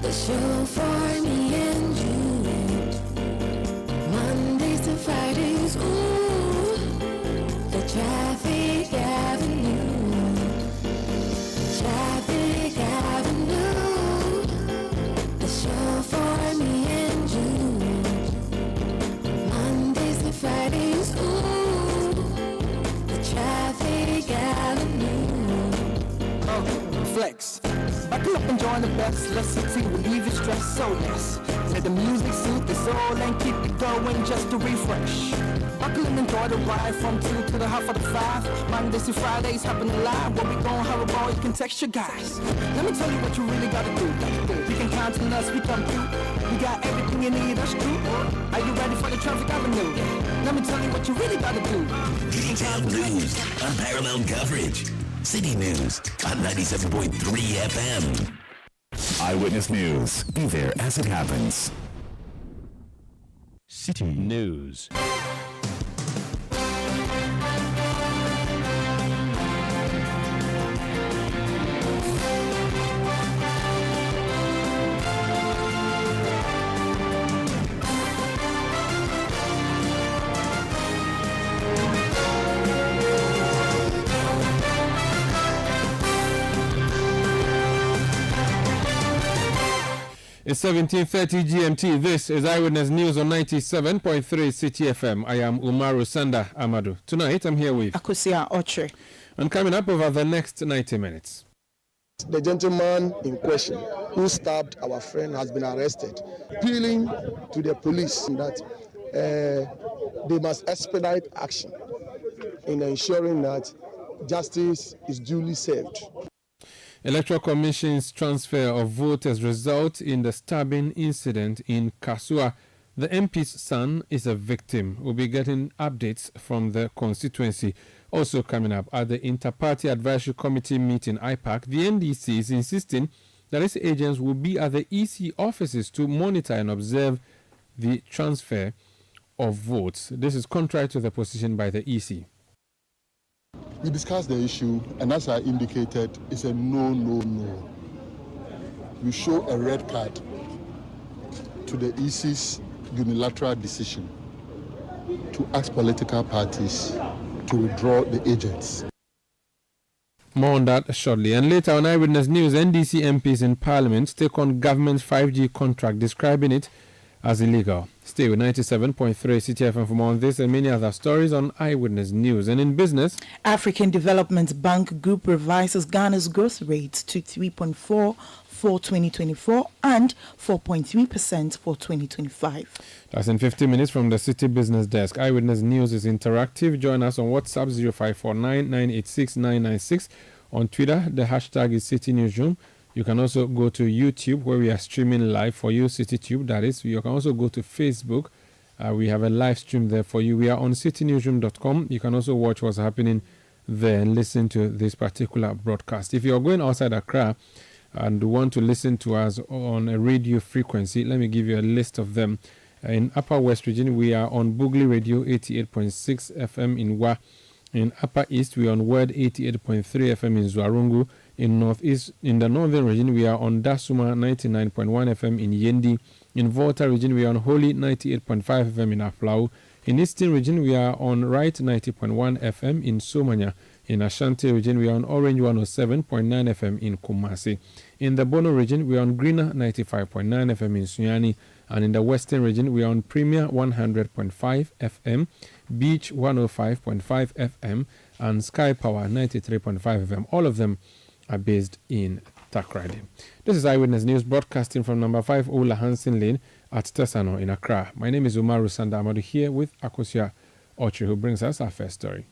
The show for me and you. Mondays to Fridays, ooh, the Traffic Avenue. Traffic Avenue. The show for me and you. Mondays to Fridays, ooh, the Traffic Avenue. Flex. Buckle up and join the best. Let's succeed, relieve your stress, so yes. Let the music soothe the soul and keep it going just to refresh. Buckle and enjoy the ride from 2 to the half of the 5. Mondays to Fridays happening live. Where we gon' have a ball, you can text your guys. Let me tell you what you really gotta do. You can count on us, we come through. We got everything you need, that's true. Are you ready for the Traffic Avenue? Let me tell you what you really gotta do. Detailed news, unparalleled coverage. City News on 97.3 FM. Eyewitness News. Be there as it happens. City News. It's 17:30 GMT. This is Eyewitness News on 97.3 Citi FM. I am Umaru Sanda Amadu. Tonight, I'm here with Akosia Oche. And coming up over the next 90 minutes. The gentleman in question who stabbed our friend has been arrested, appealing to the police that they must expedite action in ensuring that justice is duly served. Electoral Commission's transfer of voters result in the stabbing incident in Kasua. The MP's son is a victim. We'll be getting updates from the constituency. Also coming up at the Inter-Party Advisory Committee meeting, IPAC, the NDC is insisting that its agents will be at the EC offices to monitor and observe the transfer of votes. This is contrary to the position by the EC. We discussed the issue, and as I indicated, it's a no, no, no. We show a red card to the EC's unilateral decision to ask political parties to withdraw the agents. More on that shortly. And later on Eyewitness News, NDC MPs in Parliament take on government's 5G contract, describing it as illegal. Stay with 97.3 Citi FM for more on this and many other stories on Eyewitness News. And in business, African Development Bank Group revises Ghana's growth rate to 3.4 for 2024 and 4.3% for 2025. That's in 15 minutes from the Citi Business Desk. Eyewitness News is interactive. Join us on WhatsApp 0549 986 996. On Twitter, the hashtag is Citi Newsroom. You can also go to YouTube where we are streaming live for you, CityTube, that is. You can also go to Facebook. We have a live stream there for you. We are on citynewsroom.com. You can also watch what's happening there and listen to this particular broadcast. If you're going outside Accra and want to listen to us on a radio frequency, let me give you a list of them. In Upper West Region, we are on Bugli Radio 88.6 FM in Wa. In Upper East, we are on Word 88.3 FM in Zwarungu. In Northeast, in the Northern Region, we are on Dasuma 99.1 FM in Yendi. In Volta Region, we are on Holy 98.5 FM in Aflau. In Eastern Region, we are on Right 90.1 FM in Somanya. In Ashanti Region, we are on Orange 107.9 FM in Kumasi. In the Bono Region, we are on Greener 95.9 FM in Sunyani. And in the Western Region, we are on Premier 100.5 FM, Beach 105.5 FM, and Sky Power 93.5 FM. All of them are based in Takrady. This is Eyewitness News broadcasting from number 5 Ola Hansen Lane at Tesano in Accra. My name is Umaru Sanda Amadu here with Akosia Oche, who brings us our first story.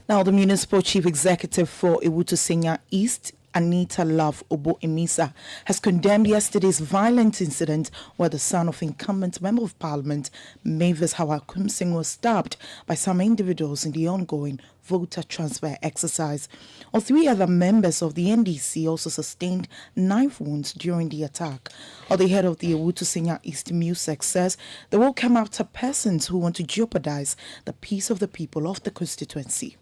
Now, the Municipal Chief Executive for Ewutu Senya East, Anita Love Obo Emisa, has condemned yesterday's violent incident where the son of incumbent Member of Parliament Mavis Hawakumsing was stabbed by some individuals in the ongoing voter transfer exercise. Or 3 other members of the NDC also sustained knife wounds during the attack. Or the head of the Ewutu Senya East Music says they will come after persons who want to jeopardize the peace of the people of the constituency.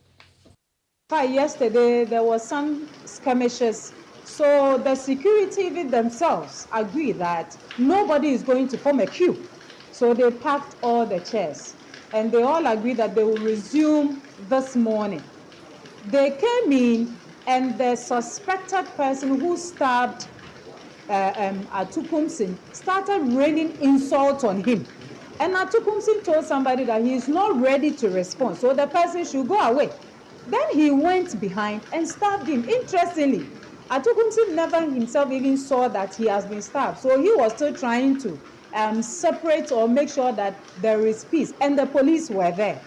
Yesterday, there were some skirmishes So the security even themselves agree that nobody is going to form a queue. So they packed all the chairs and they all agree that they will resume this morning. They came in and the suspected person who stabbed Atukumsin started raining insults on him. And Atukumsin told somebody that he is not ready to respond, so the person should go away. Then he went behind and stabbed him. Interestingly, Atukumsin never himself even saw that he has been stabbed, so he was still trying to separate or make sure that there is peace, and the police were there.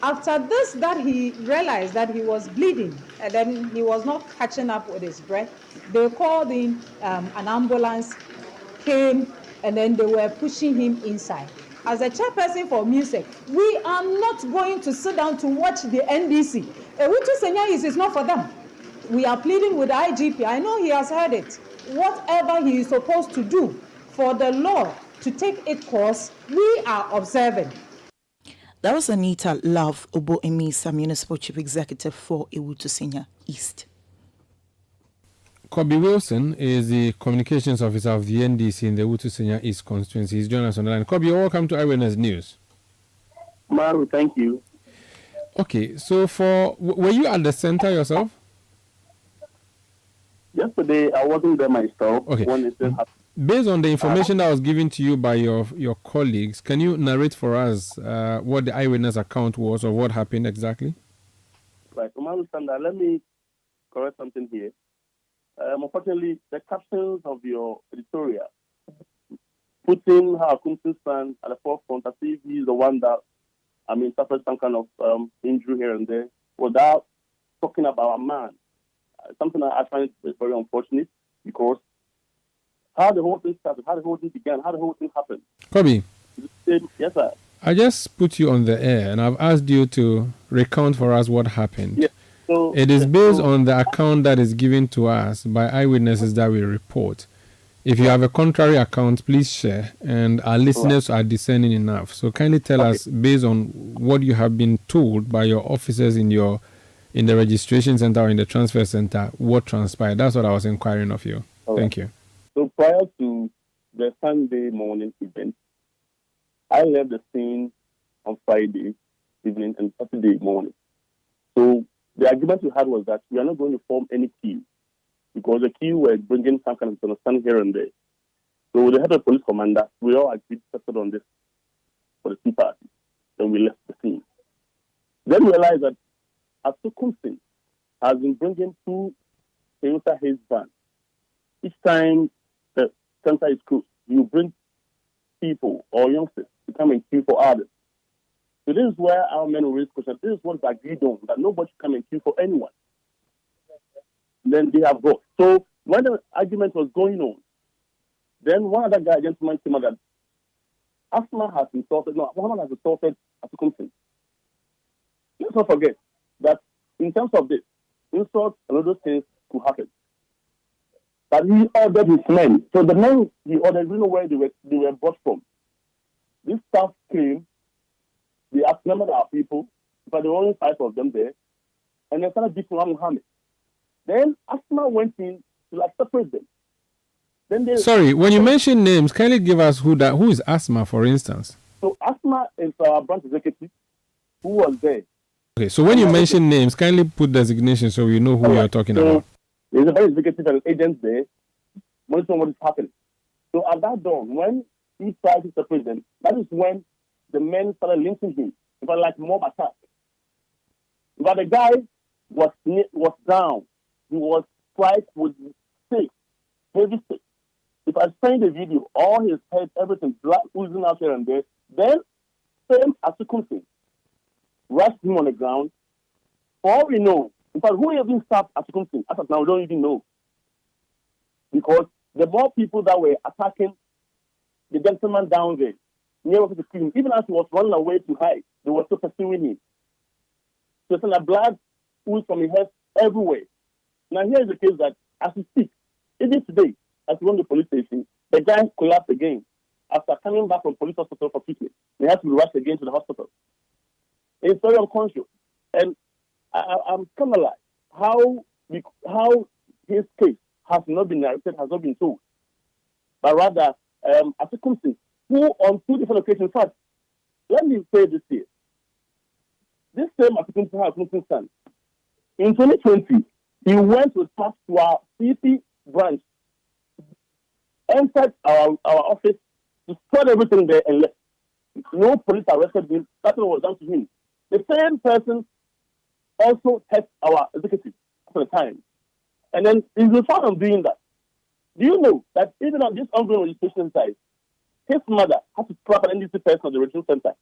After this, that he realized that he was bleeding and then he was not catching up with his breath, they called in an ambulance, came, and then they were pushing him inside. As a chairperson for music, we are not going to sit down to watch the NDC. Ewutu Senyais is not for them. We are pleading with the IGP. I know he has heard it. Whatever he is supposed to do for the law to take its course, we are observing. That was Anita Love Obo Emisa, Municipal Chief Executive for Ewutu Senya East. Kobe Wilson is the communications officer of the NDC in the Ewutu Senya East constituency. He's joining us on the line. Kobe, welcome to Eyewitness News. Maru, thank you. Okay, so were you at the center yourself? Yesterday, I wasn't there myself. Okay. When it happened. Based on the information that was given to you by your colleagues, can you narrate for us what the eyewitness account was or what happened exactly? Right. Umaru Sanda, let me correct something here. Unfortunately, the captions of your editorial putting Hakumsin's son at the forefront as if he's the one that, suffered some kind of injury here and there, without talking about a man. Something I find very unfortunate, because how the whole thing started, how the whole thing began, how the whole thing happened. Kobe. Yes, sir. I just put you on the air and I've asked you to recount for us what happened. Yes. So, it is based on the account that is given to us by eyewitnesses that we report. If you have a contrary account, please share. And our listeners are discerning enough. So kindly tell us, based on what you have been told by your officers in the registration center or in the transfer center, what transpired. That's what I was inquiring of you. Thank you. So prior to the Sunday morning event, I left the scene on Friday evening and Saturday morning. So the agreement we had was that we are not going to form any queue, because the queue were bringing some kind of misunderstanding here and there. So with the head of police commander, we all agreed to settle on this for the two parties. Then we left the scene. Then we realized that Atukumsin has been bringing two Toyota Haze vans. Each time the center is closed, you bring people or youngsters to come and queue for others. So this is where our men will raise questions. This is what is agreed on, that nobody should come and queue for anyone. Then they have brought. So when the argument was going on, then one other gentleman came out that Muhammad has insulted Atukumsin. Let's not forget that in terms of this, insults and all those things could happen. But he ordered his men. So the men he ordered, we know where they were brought from. This staff came, they outnumbered our people, but there were only 5 of them there, and they started beating Muhammad. Then Asma went in to separate them. Then Sorry, when you mention names, can you give us who is Asma, for instance? So Asma is our branch executive who was there. Okay, so when you mention names, kindly put designation so we know who you're talking about. There's a very executive and agent there monitoring what is happening. So at that dawn, when he tried to separate them, that is when the men started lynching him. It was like mob attack. But the guy was down. He was striped with sticks, heavy sticks. If I send the video, all his head, everything, blood oozing out here and there, then same as Atukumsin rushed him on the ground. For all we know, in fact, who even stopped Atukumsin? As of now, we don't even know. Because the more people that were attacking the gentleman down there, near the screen, even as he was running away to hide, they were still pursuing him. So the blood oozed from his head everywhere. Now here is the case that, as we speak, even today, as we went to the police station, the guy collapsed again after coming back from police hospital for treatment. They had to be rushed again to the hospital. It's very unconscious. And I'm kind of like how his case, has not been arrested, has not been told. But rather, Atikumsin, who on 2 different occasions, in fact, let me say this here. This same Atikumsin son, in 2020, he went with us to our Citi branch, entered our office, destroyed everything there and left. No police arrested him. Nothing was done to him. The same person also helped our executive for the time. And then he's been found on doing that. Do you know that even on this ongoing registration side, his mother had to trap an NDC person at the registration center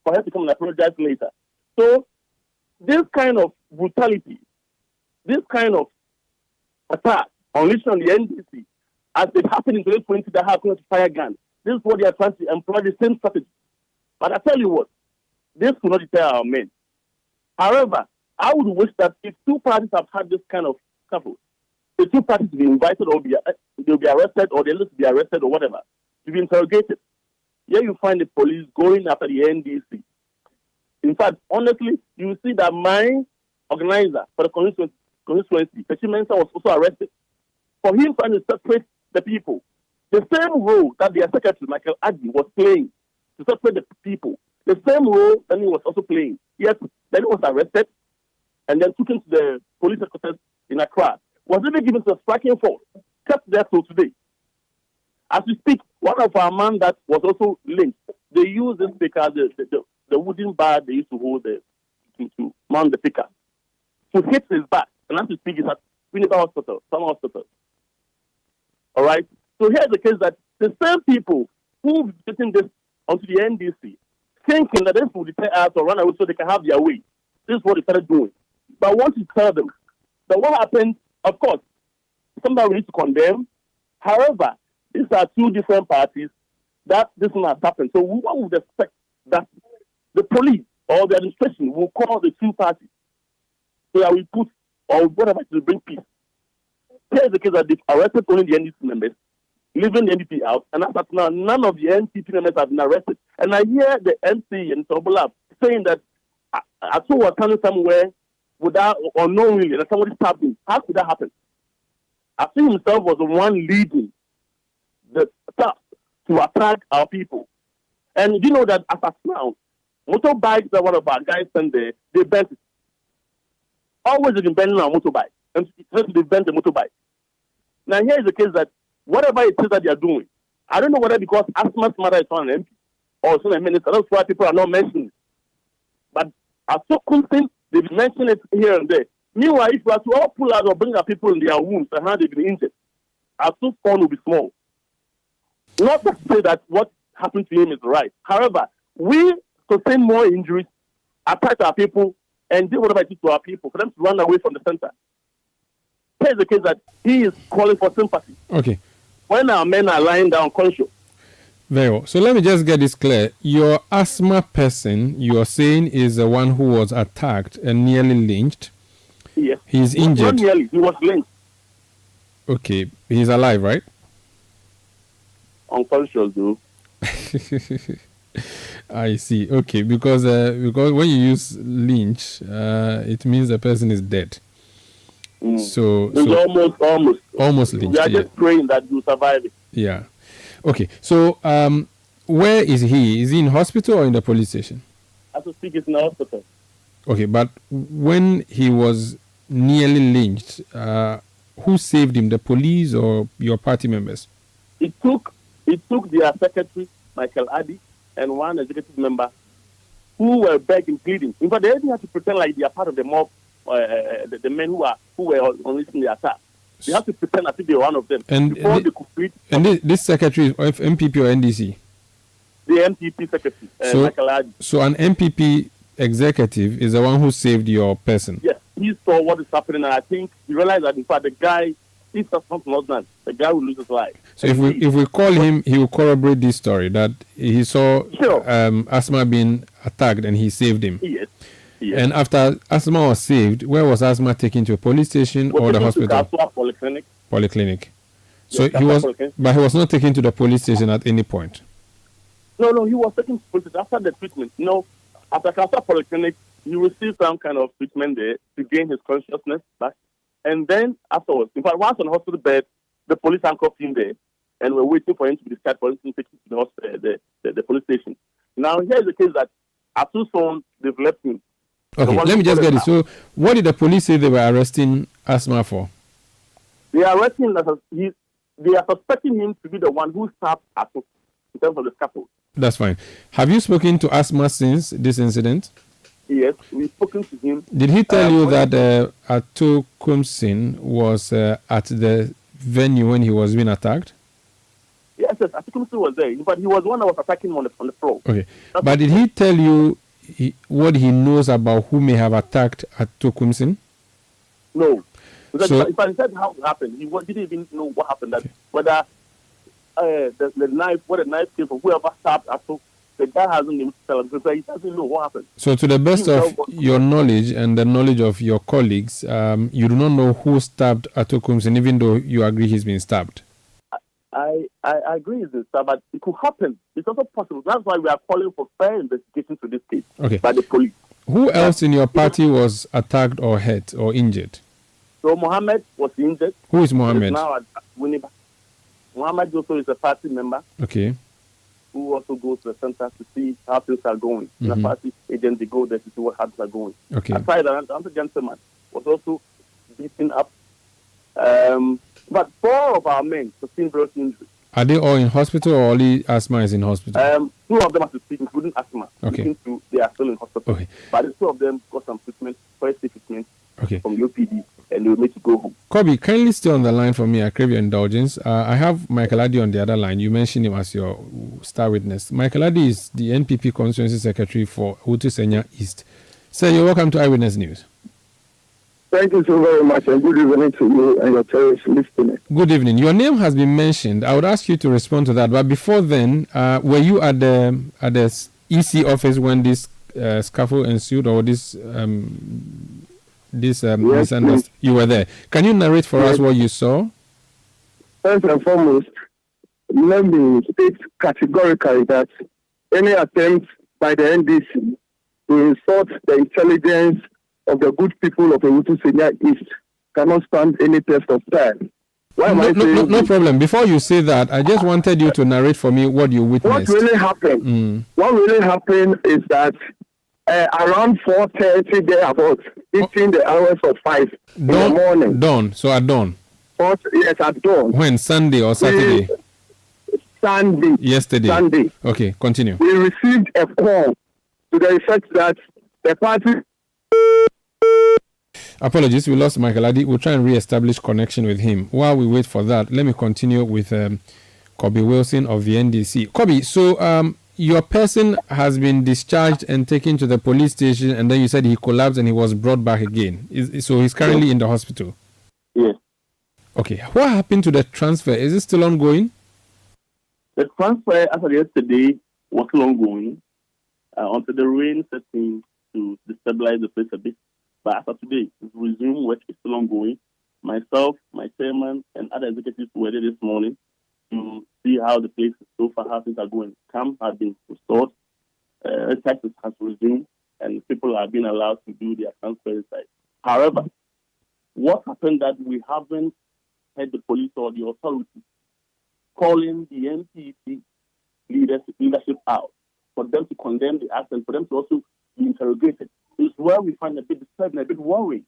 for her to come and apologize later? So this kind of brutality, this kind of attack unleashed on the NDC, as it happened in 2020 that happened to fire gun, this is what they are trying to employ, the same strategy. But I tell you what, this will not deter our men. However, I would wish that if 2 parties have had this kind of scuffle, the 2 parties will be invited or they'll be arrested or they'll be arrested or whatever, to be interrogated. Here you find the police going after the NDC. In fact, honestly, you will see that my organizer for the constituency, Pechi Mensah, was also arrested for him trying to separate the people. The same role that their secretary, Michael Addy, was playing to separate the people. The same role that he was also playing. Yes, then he was arrested and then took him to the police headquarters in Accra. Was even given to a striking force, kept there till today. As we speak, one of our men that was also lynched, they used this picker, the wooden bar they used to hold to mount the picker, to hit his back. And as we speak, it's at Winnipeg Hospital, some hospital. All right? So here's the case that the same people who've taken this onto the NDC, thinking that this will deter us or run away so they can have their way. This is what they started doing. But once you tell them that what happened, of course, something we need to condemn. However, these are 2 different parties that this one has happened. So one would expect that the police or the administration will call the 2 parties so that we put or whatever to bring peace. Here's the case that they've arrested only the NDC members, leaving the NDP out, and as of now, none of the NDP members have been arrested. And I hear the MC and Tobolab saying that I saw was coming somewhere without unknowingly, and somebody stabbed him. How could that happen? I think himself was the one leading the staff to attack our people. And you know that as of now, motorbikes that one of our guys sent there, they bent it. Always they've been bending our motorbike. And they bent the motorbike. Now here is the case that whatever it is that they are doing, I don't know whether because Asma's mother is on an MP or it's on a minister, that's why people are not mentioning it. But as so constant, they've mentioned it here and there. Meanwhile, if we are to all pull out or bring our people in their wounds and how they've been injured, our so fun will be small. Not to say that what happened to him is right. However, we sustain more injuries, attack our people, and do whatever it is to our people for them to run away from the center. Here's the case that he is calling for sympathy. Okay. When our men are lying down conscious. Very well. So let me just get this clear. Your asthma person, you are saying, is the one who was attacked and nearly lynched. Yes. He's injured. Not nearly. He was lynched. Okay. He's alive, right? Unconscious, though. I see. Okay. Because when you use lynch, it means the person is dead. So almost lynched. We are just praying that you survive it. Yeah. Okay. So where is he? Is he in hospital or in the police station? As we speak, he's in the hospital. Okay, but when he was nearly lynched, who saved him? The police or your party members? It took their secretary, Michael Addy, and one executive member who were begging, pleading. In fact, they didn't have to pretend like they are part of the mob. The men who were unleashing the attack. They have to pretend as if they were one of them. And before they could plead. And this secretary is MPP or NDC? The MPP secretary, Michael Addy. So an MPP executive is the one who saved your person? Yes, he saw what is happening, and I think he realized that in fact the guy, if something not done, the guy will lose his life. So if we call him, he will corroborate this story that he saw Asma being attacked and he saved him. Yes. And after Asma was saved, where was Asma taken to? A police station or the hospital? Polyclinic. Polyclinic. So Yes, but he was not taken to the police station at any point. No, he was taken to police station after the treatment. After Polyclinic, he received some kind of treatment there to gain his consciousness back. And then afterwards, in fact, once on the hospital bed, the police handcuffed him there, and we're waiting for him to be discharged for him to take him to the hospital, the police station. Now, here is the case that at too soon, they've left him. Okay, let me just get it. So, what did the police say they were arresting Asma for? They are arresting him. They are suspecting him to be the one who stabbed Atu in terms of the scaffold. That's fine. Have you spoken to Asma since this incident? Yes, we've spoken to him. Did he tell you that Atu Kumsin was at the venue when he was being attacked? Yes, Atu Kumsin was there, but he was the one that was attacking him on the floor. Okay, but did he tell you what he knows about who may have attacked Atu Kumsin? No. Because So, if I said how it happened, he didn't even know what happened. That whether the knife, where the knife came from, whoever stabbed Atu, the guy hasn't even tell him because he doesn't know what happened. So, to the best of your knowledge and the knowledge of your colleagues, you do not know who stabbed Atu Kumsin, even though you agree he's been stabbed. I agree with this, but it could happen. It's also possible. That's why we are calling for fair investigation to this case by the police. Who else in your party was attacked or hurt or injured? So Mohammed was injured. Who is Mohammed? Now at Winneba. Mohammed also is a party member. Okay. Who also goes to the center to see how things are going. The party agents, they go there to see how things are going. Okay. Aside that, another gentleman was also beaten up. But 4 of our men sustained various injuries. Are they all in hospital or only Asma is in hospital? 2 of them are to speak, including Asma. Okay. They are still in hospital. Okay. But the 2 of them got some treatment, first treatment Okay. from the OPD, and they were made to go home. Kobe, kindly stay on the line for me. I crave your indulgence. I have Michael Addy on the other line. You mentioned him as your star witness. Michael Addy is the NPP Constituency Secretary for Utu Senya East. Sir, you're welcome to Eyewitness News. Thank you so very much, and good evening to you and your terrorist listeners. Good evening. Your name has been mentioned. I would ask you to respond to that. But before then, were you at the EC office when this scuffle ensued, or this misunderstanding? You were there. Can you narrate for us what you saw? First and foremost, let me state categorically that any attempt by the NDC to insult the intelligence of the good people of Utu Senya East cannot stand any test of time. No problem. Before you say that, I just wanted you to narrate for me what you witnessed. What really happened? What really happened is that around 4:30 thereabouts, between the hours of 5 in the morning. Dawn. So at dawn. Yes, at dawn. When? Sunday or Saturday? Sunday. Yesterday. Sunday. Okay, continue. We received a call to the effect that the party. Apologies, we lost Michael Addy. We'll try and re-establish connection with him. While we wait for that, let me continue with Kobe Wilson of the NDC. Kobe, so your person has been discharged and taken to the police station, and then you said he collapsed and he was brought back again. So he's currently in the hospital? Yes. Okay. What happened to the transfer? Is it still ongoing? The transfer, as of yesterday, was still ongoing until the rain set in to destabilize the place a bit. But as of today, the resume work is still ongoing. Myself, my chairman, and other executives were there this morning to see how the place so far, how things are going. Camp has been restored, taxes has resumed, and people are being allowed to do their transfer inside. However, what happened that we haven't had the police or the authorities calling the NPP leadership out for them to condemn the act and for them to also be interrogated is where we find a bit disturbing, a bit worrying.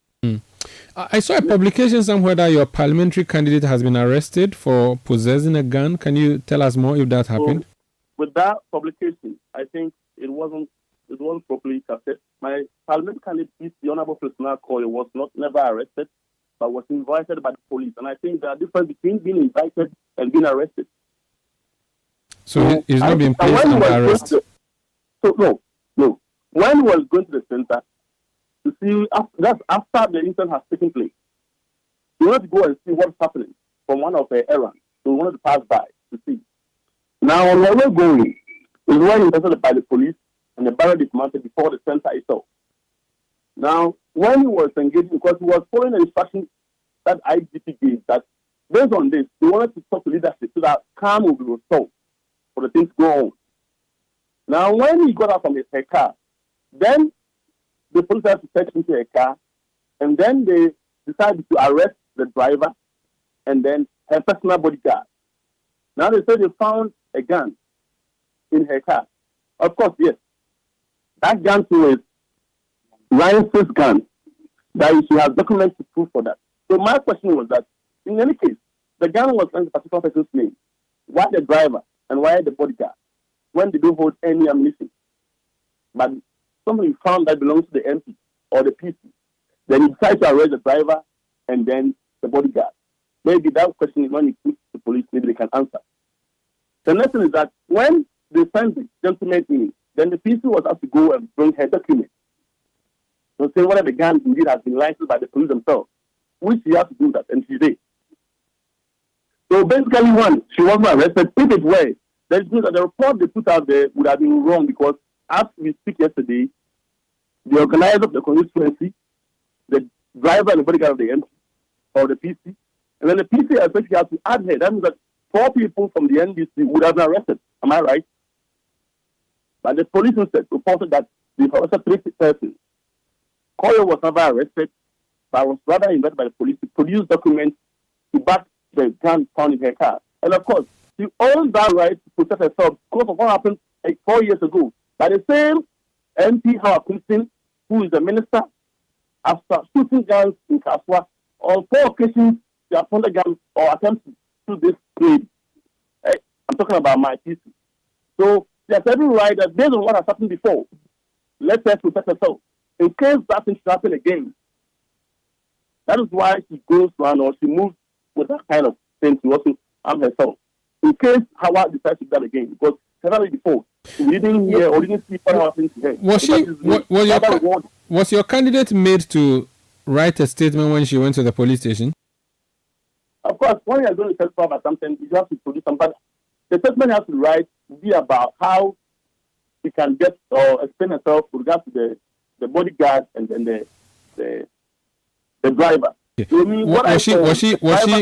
I saw a publication somewhere that your parliamentary candidate has been arrested for possessing a gun. Can you tell us more if that happened? So, with that publication, I think it wasn't properly casted. My parliamentary candidate, the Honorable Priscilla Koye, was never arrested, but was invited by the police. And I think there are difference between being invited and being arrested. So he's not being placed under arrest? No. When he was going to the center, to see, that's after the incident has taken place, he wanted to go and see what's happening from one of the errands. So he wanted to pass by to see. Now, on the way going, is when he was arrested by the police and the barrel dismantled before the center itself. Now, when he was engaging, because he was following the instruction that IGP gave, that based on this, he wanted to talk to leadership so that calm will be restored for the things to go on. Now, when he got out from his car, then the police had to take him to a car, and then they decided to arrest the driver and then her personal bodyguard. Now they say they found a gun in her car. Of course, yes. That gun too is Ryan's gun. That she has documents to prove for that. So my question was that, in any case, the gun was under the particular person's name. Why the driver and why the bodyguard? When they don't hold any ammunition. But somebody found that belongs to the MP or the PC. Then he decided to arrest the driver and then the bodyguard. Maybe that question is when he puts the police, maybe they can answer. The next thing is that when they sent the gentleman in, then the PC was asked to go and bring her documents. So say whether the gun indeed has been licensed by the police themselves, which she has to do that, and she did. So basically, one, she wasn't arrested. If it were, that means that the report they put out there would have been wrong because, as we speak yesterday, the organizer of the constituency, the driver and the bodyguard of the MP or the PC, and then the PC especially has to add her. That means that 4 people from the NDC would have been arrested. Am I right? But the police instead reported that they arrested 3 persons. Koyo was never arrested, but was rather invited by the police to produce documents to back the gun found in her car. And of course, she owns that right to protect herself because of what happened 4 years ago. By the same MP Howard Clinton, who is the minister, after shooting guns in Kaswa, on 4 occasions, they have found a gun or attempted to shoot this lady. I'm talking about my PC. So there's every right that based on what has happened before, let her protect herself. In case that thing should happen again, that is why she goes around or she moves with that kind of thing to also arm herself. In case Howard decides to do that again, because several before, we didn't hear or didn't see what happened to her. Was your candidate made to write a statement when she went to the police station? Of course, when you are going to testify about something, you have to produce something. The statement has to be about how she can get or explain herself with regard to the bodyguard and then the driver. Okay.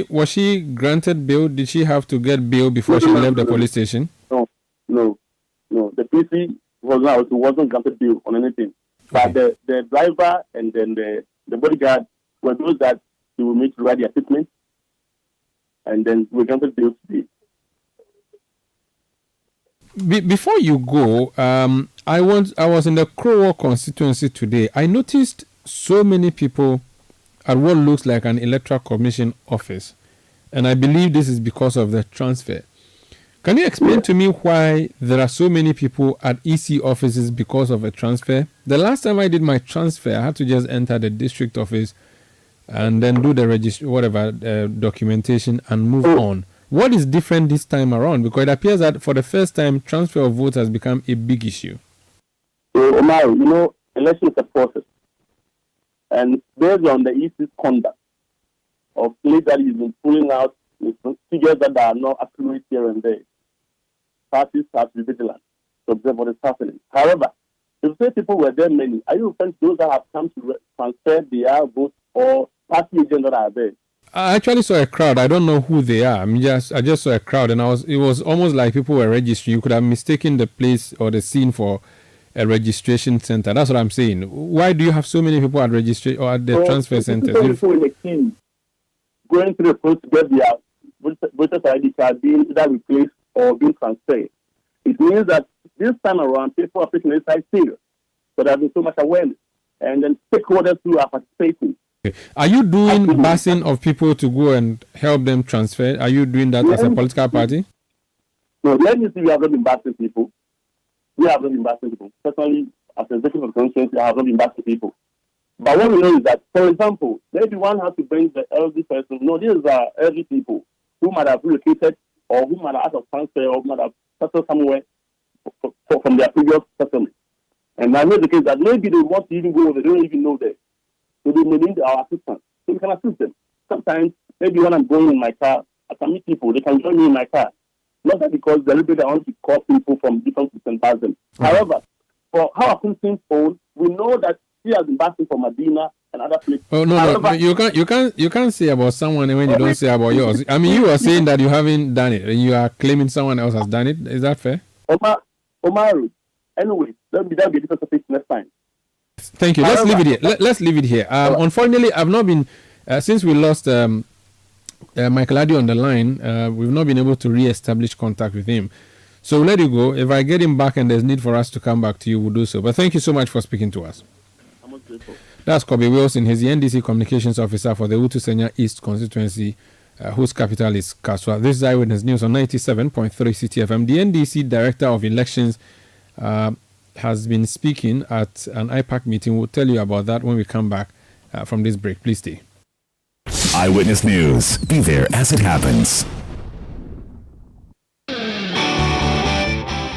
Was she granted bail? Did she have to get bail before she left the police station? No. The PC wasn't granted bail on anything. But the driver and then the bodyguard were those that they will make to write their statement, and then we granted bail today. Before you go, I was in the Crow constituency today. I noticed so many people at what looks like an electoral commission office, and I believe this is because of the transfer. Can you explain to me why there are so many people at EC offices because of a transfer? The last time I did my transfer, I had to just enter the district office and then do the documentation and move on. What is different this time around? Because it appears that for the first time, transfer of votes has become a big issue. So, Omar, election is a process. And based on the EC's conduct of late that he's been pulling out figures that are not accurate here and there, parties have to be vigilant to observe what is happening. However, if say people were there many, are you referring to those that have come to transfer their votes or party agents that are there? I actually saw a crowd. I don't know who they are. I just saw a crowd, and it was almost like people were registering. You could have mistaken the place or the scene for a registration center. That's what I'm saying. Why do you have so many people at registration or at the transfer centers? People in the queue going through the process to get their voter's ID card being either replaced or being transferred. It means that this time around, people are taking this side serious. So there has been so much awareness, and then stakeholders who are participating. Okay. Are you doing busing of people to go and help them transfer? Are you doing that as a political party? No, let me see. We have not been busing people. Personally, as an executive of constituency, I have not been busing people. But what we know is that, for example, maybe one has to bring the elderly person. No, these are elderly people who might have relocated or who might have asked of transfer or might have settled somewhere from their previous settlement. And I know the case that maybe they want to even go, they don't even know that. So they may need our assistance. So we can assist them. Sometimes, maybe when I'm going in my car, I can meet people. They can join me in my car. Not that because deliberately I want to call people from different places and pass them. However, for how I can phone, we know that she has been passing for Medina and other places. Oh no, you can't say about someone when you don't say about yours. I mean, you are saying that you haven't done it, and you are claiming someone else has done it. Is that fair? Omar. Anyway, that'll be a different topic next time. Thank you. Let's leave it here. Let's leave it here. Unfortunately, I've not been Since we lost Michael Addy on the line, we've not been able to re-establish contact with him. So we'll let you go. If I get him back and there's need for us to come back to you, we'll do so. But thank you so much for speaking to us. I'm grateful. That's Kobe Wilson. He's the NDC Communications Officer for the Utu Senya East constituency, whose capital is Kaswa. This is Eyewitness News on 97.3 Citi FM. The NDC Director of Elections has been speaking at an IPAC meeting. We'll tell you about that when we come back from this break. Please stay. Eyewitness News. Be there as it happens.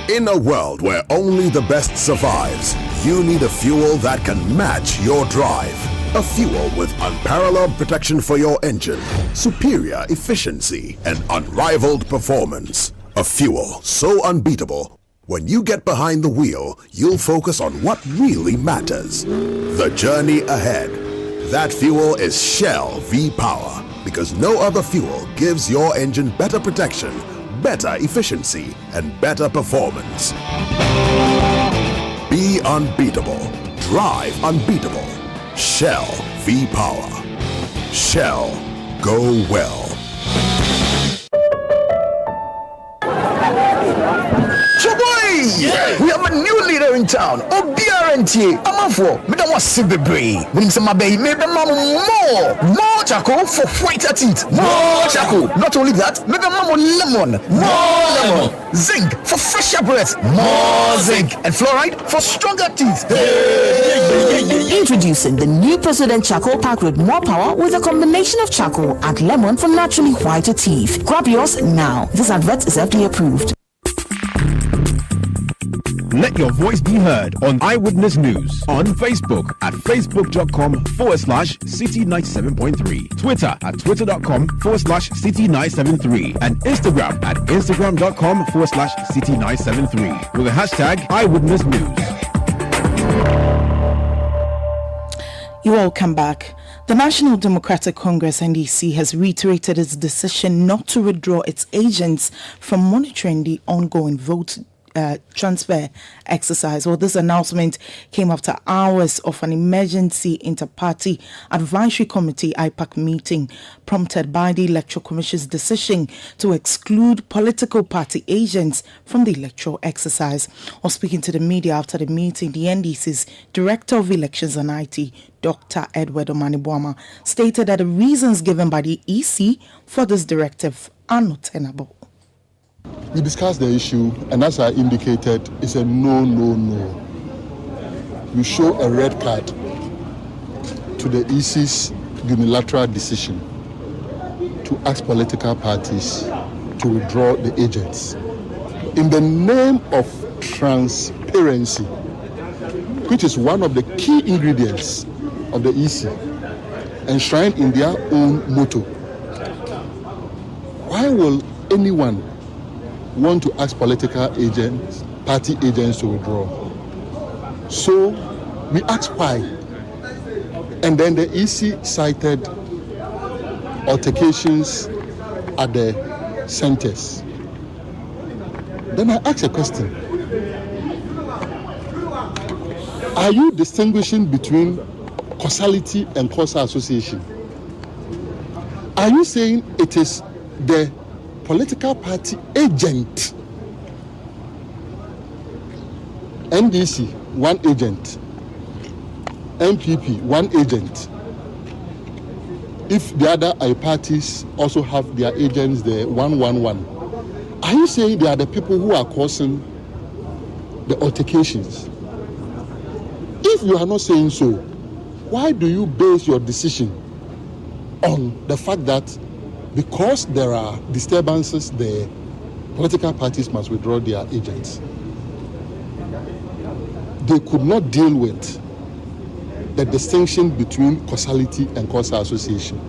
In a world where only the best survives, you need a fuel that can match your drive. A fuel with unparalleled protection for your engine, superior efficiency, and unrivaled performance. A fuel so unbeatable, when you get behind the wheel, you'll focus on what really matters. The journey ahead. That fuel is Shell V-Power, because no other fuel gives your engine better protection, better efficiency, and better performance. Be unbeatable. Drive unbeatable. Shell V-Power. Shell, go well. We have a new leader in town. Obiarenti. Amafo. Me don't want to see the brain. We need some baby. Maybe more charcoal for whiter teeth. More charcoal. Not only that, maybe more lemon. More lemon. Zinc for fresher breath. More zinc. And fluoride for stronger teeth. Introducing the new President Charcoal Pack with more power with a combination of charcoal and lemon for naturally whiter teeth. Grab yours now. This advert is FDA approved. Let your voice be heard on Eyewitness News on Facebook at facebook.com/Citi97.3, Twitter at twitter.com/Citi973, and Instagram at instagram.com/Citi973 with the hashtag Eyewitness News. You're welcome back. The National Democratic Congress NDC has reiterated its decision not to withdraw its agents from monitoring the ongoing vote transfer exercise. Well, this announcement came after hours of an emergency inter-party advisory committee IPAC meeting prompted by the Electoral Commission's decision to exclude political party agents from the electoral exercise. While speaking to the media after the meeting, the NDC's Director of Elections and IT, Dr. Edward Omanibuama, stated that the reasons given by the EC for this directive are not tenable. We discussed the issue, and as I indicated, it's a no. You show a red card to the EC's unilateral decision to ask political parties to withdraw the agents. In the name of transparency, which is one of the key ingredients of the EC, enshrined in their own motto, why will anyone want to ask political agents, party agents to withdraw? So we asked why. And then the EC cited altercations at the centers. Then I asked a question. Are you distinguishing between causality and causal association? Are you saying it is the political party agent, NDC, one agent, MPP, one agent? If the other parties also have their agents there, 111, are you saying they are the people who are causing the altercations? If you are not saying so, why do you base your decision on the fact that because there are disturbances there, political parties must withdraw their agents? They could not deal with the distinction between causality and causal association.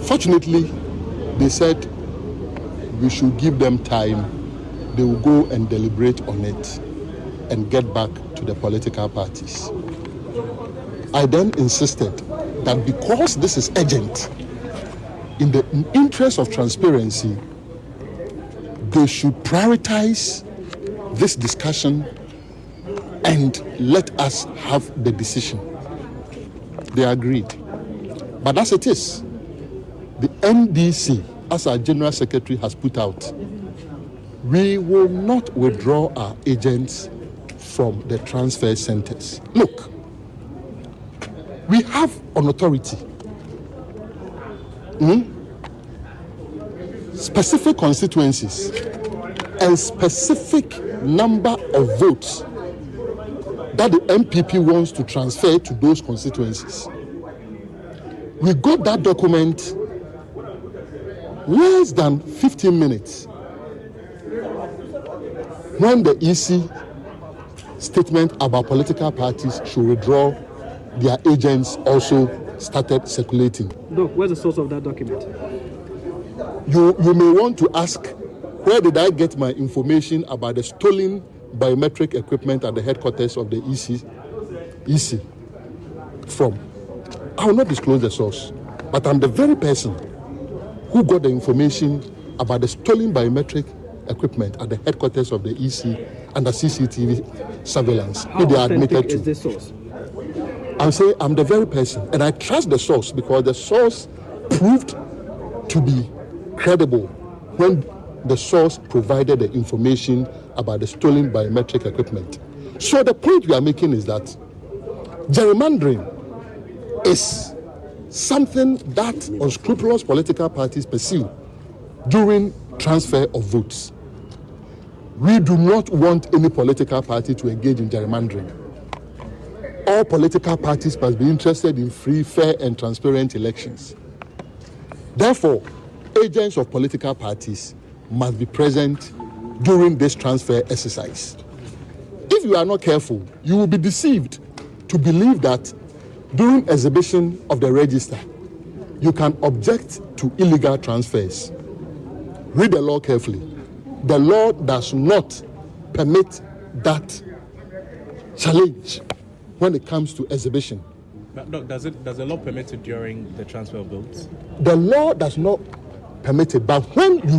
Fortunately, they said we should give them time. They will go and deliberate on it and get back to the political parties. I then insisted that because this is urgent, in the interest of transparency, they should prioritize this discussion and let us have the decision. They agreed. But as it is, the NDC, as our General Secretary has put out, we will not withdraw our agents from the transfer centers. Look, we have an authority, specific constituencies, and specific number of votes that the MPP wants to transfer to those constituencies. We got that document less than 15 minutes when the EC statement about political parties should withdraw their agents also started circulating. Doc, where's the source of that document? You may want to ask, where did I get my information about the stolen biometric equipment at the headquarters of the EC from? I will not disclose the source, but I'm the very person who got the information about the stolen biometric equipment at the headquarters of the EC under CCTV surveillance. How authentic is this source? I'm saying I'm the very person, and I trust the source because the source proved to be credible when the source provided the information about the stolen biometric equipment. So the point we are making is that gerrymandering is something that unscrupulous political parties pursue during transfer of votes. We do not want any political party to engage in gerrymandering. All political parties must be interested in free, fair, and transparent elections. Therefore, agents of political parties must be present during this transfer exercise. If you are not careful, you will be deceived to believe that during exhibition of the register, you can object to illegal transfers. Read the law carefully. The law does not permit that challenge when it comes to exhibition. But Doc, does the law permit it during the transfer of votes? The law does not permit it, but when you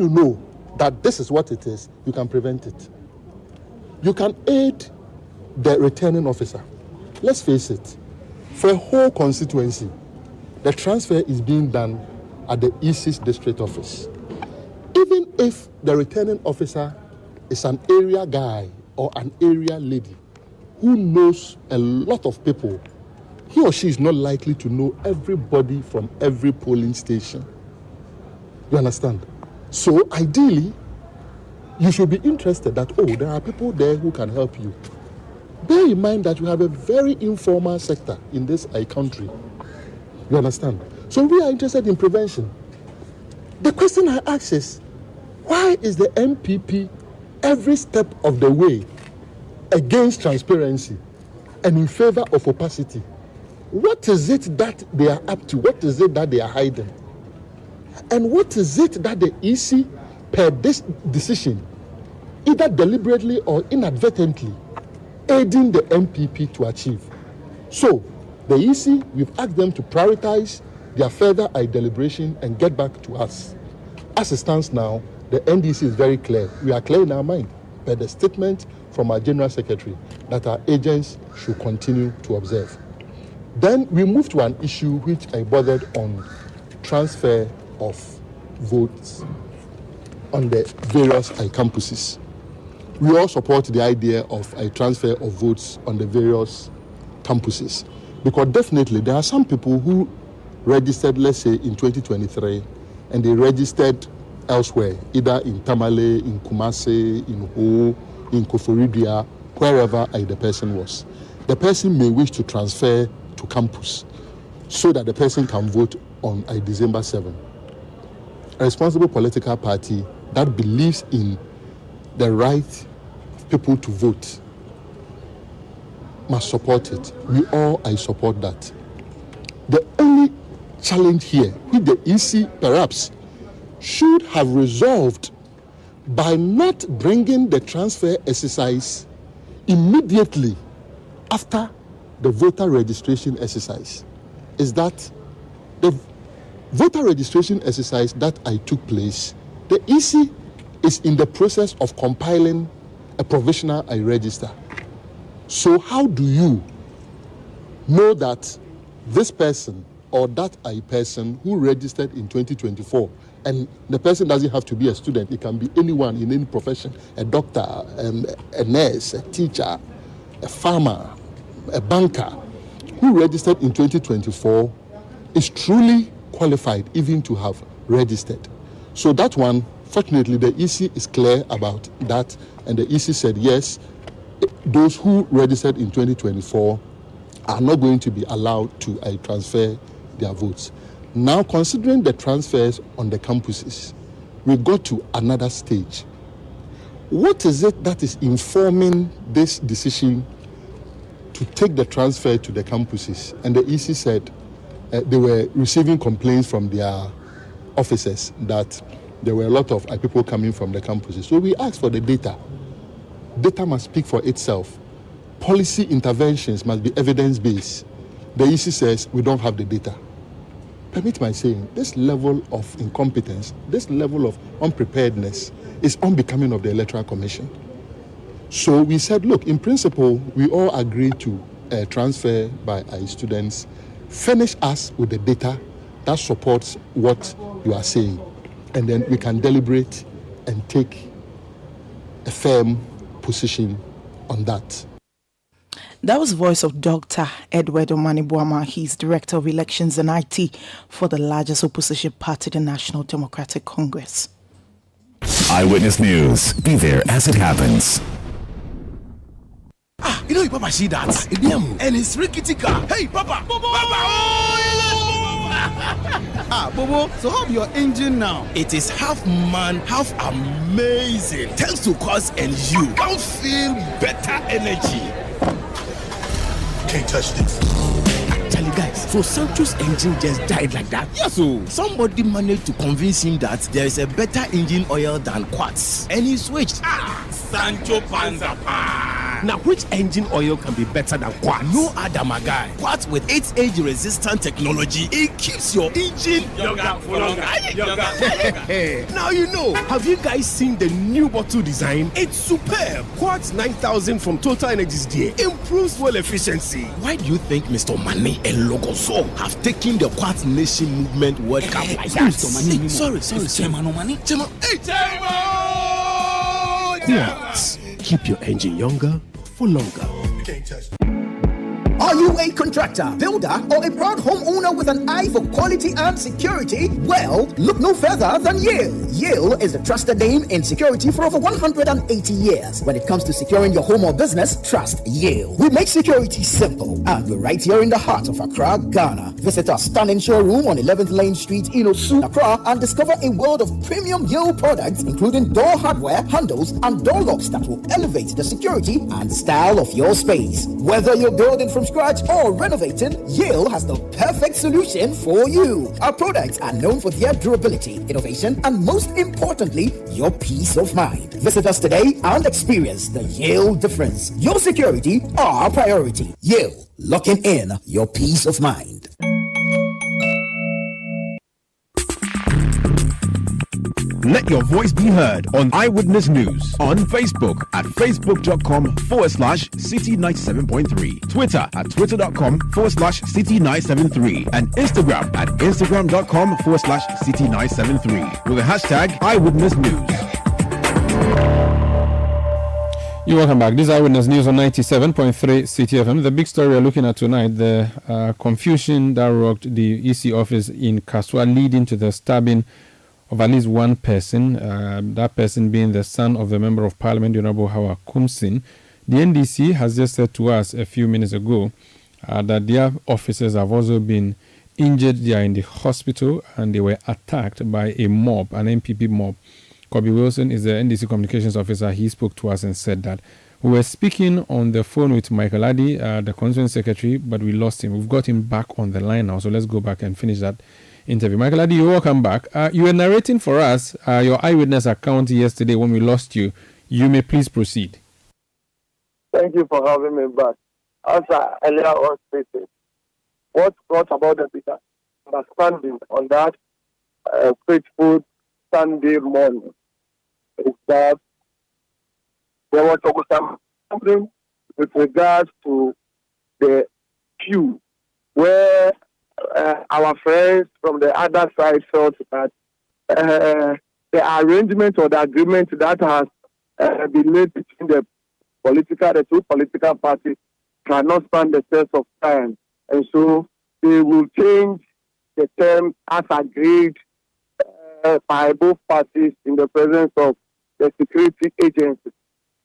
know that this is what it is, you can prevent it. You can aid the returning officer. Let's face it, for a whole constituency, the transfer is being done at the EC's district office. Even if the returning officer is an area guy or an area lady who knows a lot of people, he or she is not likely to know everybody from every polling station. You understand? So ideally, you should be interested that, there are people there who can help you. Bear in mind that we have a very informal sector in this country. You understand? So we are interested in prevention. The question I ask is, why is the MPP every step of the way against transparency and in favor of opacity? What is it that they are up to? What is it that they are hiding? And what is it that the EC, per this decision, either deliberately or inadvertently, aiding the MPP to achieve? So, the EC, we've asked them to prioritize their further deliberation and get back to us. As it stands now, the NDC is very clear. We are clear in our mind by the statement from our General Secretary that our agents should continue to observe. Then we move to an issue which I bothered on transfer of votes on the various campuses. We all support the idea of a transfer of votes on the various campuses because definitely there are some people who registered, let's say, in 2023 and they registered elsewhere, either in Tamale, in Kumasi, in Ho, in Koforidua, wherever the person was. The person may wish to transfer to campus so that the person can vote on December 7. A responsible political party that believes in the right of people to vote must support it. We all, I support that. The only challenge here, which the EC perhaps should have resolved by not bringing the transfer exercise immediately after the voter registration exercise, is that the voter registration exercise that took place, the EC is in the process of compiling a provisional register. So how do you know that this person or that a person who registered in 2024, and the person doesn't have to be a student, it can be anyone in any profession, a doctor, a nurse, a teacher, a farmer, a banker, who registered in 2024 is truly qualified even to have registered. So that one, fortunately, the EC is clear about that, and the EC said yes, those who registered in 2024 are not going to be allowed to transfer their votes. Now, considering the transfers on the campuses, we got to another stage. What is it that is informing this decision to take the transfer to the campuses? And the EC said they were receiving complaints from their officers that there were a lot of people coming from the campuses. So we asked for the data. Data must speak for itself. Policy interventions must be evidence-based. The EC says we don't have the data. Permit my saying, this level of incompetence, this level of unpreparedness is unbecoming of the Electoral Commission. So we said, look, in principle, we all agree to transfer by our students. Furnish us with the data that supports what you are saying, and then we can deliberate and take a firm position on that. That was the voice of Dr. Edward Omanibuama. He's Director of Elections and IT for the largest opposition party, the National Democratic Congress. Eyewitness News. Be there as it happens. You know, your Papa see that? And it's rickety car. Hey, Papa! Papa! Oh, Bobo, so how your engine now? it is half man, half amazing. Thanks to Cause and you. Can't feel better energy. Can't touch this. Actually, guys, so Sancho's engine just died like that. Yes, so somebody managed to convince him that there is a better engine oil than Quartz, and he switched. Sancho Panza. Now, which engine oil can be better than Quartz? No other, my guy. Quartz with its age-resistant technology, it keeps your engine younger for longer. Now you know. Have you guys seen the new bottle design? It's superb. Quartz 9000 from Total Energies there improves fuel efficiency. Why do you think Mr. Mane and Logoso have taken the Quartz Nation movement World Cup like that? Sorry. Chairman. Hey, Quartz. Keep your engine younger for longer. You can't touch it. Are you a contractor, builder, or a proud homeowner with an eye for quality and security? Well, look no further than Yale. Yale is a trusted name in security for over 180 years. When it comes to securing your home or business, trust Yale. We make security simple, and we're right here in the heart of Accra, Ghana. Visit our stunning showroom on 11th Lane Street, Inosu, Accra, and discover a world of premium Yale products, including door hardware, handles, and door locks that will elevate the security and style of your space. Whether you're building from scratch or renovating, Yale has the perfect solution for you. Our products are known for their durability, innovation, and most importantly, your peace of mind. Visit us today and experience the Yale difference. Your security, our priority. Yale, locking in your peace of mind. Let your voice be heard on Eyewitness News on Facebook at facebook.com/City97.3, Twitter at twitter.com/City973, and Instagram at instagram.com/City973 with the hashtag Eyewitness News. You're welcome back. This is Eyewitness News on 97.3 Citi FM. The big story we're looking at tonight, the confusion that rocked the EC office in Kaswa, leading to the stabbing of at least one person, that person being the son of the Member of Parliament, the Honorable Hawa Kumsin. The NDC has just said to us a few minutes ago that their officers have also been injured. They are in the hospital and they were attacked by a mob, an MPP mob. Kobe Wilson is the NDC communications officer. He spoke to us and said that we were speaking on the phone with Michael Addy, the constituent secretary, but we lost him. We've got him back on the line now, so let's go back and finish that interview. Michael Addy, you're welcome back. You were narrating for us your eyewitness account yesterday when we lost you. You may please proceed. Thank you for having me back. As I earlier on stated, what brought about the misunderstanding on that fateful Sunday morning is that there was something with regards to the queue where our friends from the other side felt that the arrangement or the agreement that has been made between the two political parties cannot stand the test of time. And so they will change the terms as agreed by both parties in the presence of the security agencies.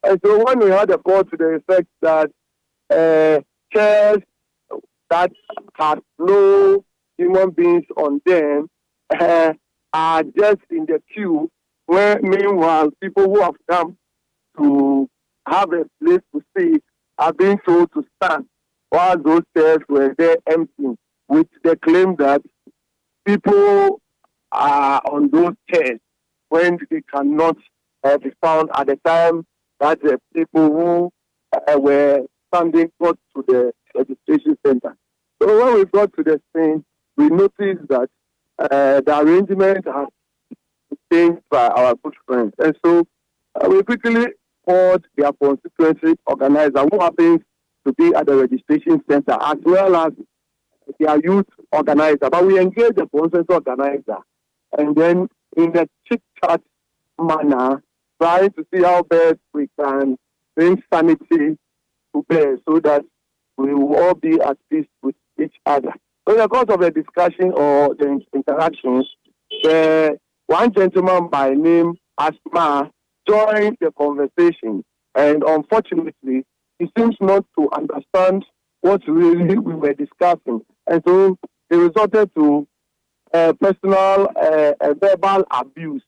And so when we had a call to the effect that chairs that have no human beings on them are just in the queue, where meanwhile people who have come to have a place to sit are being told to stand while those chairs were there empty, with the claim that people are on those chairs when they cannot be found at the time that the people who were standing got to the registration center. So when we got to the scene, we noticed that the arrangement has changed by our good friends. And so we quickly called their constituency organizer, who happens to be at the registration center, as well as their youth organizer. But we engaged the constituency organizer, and then in a chit-chat manner, trying to see how best we can bring sanity to bear so that we will all be at peace with each other. So in the course of the discussion or the interactions, one gentleman by name Asma joined the conversation, and unfortunately, he seems not to understand what really we were discussing. And so it resulted to personal verbal abuse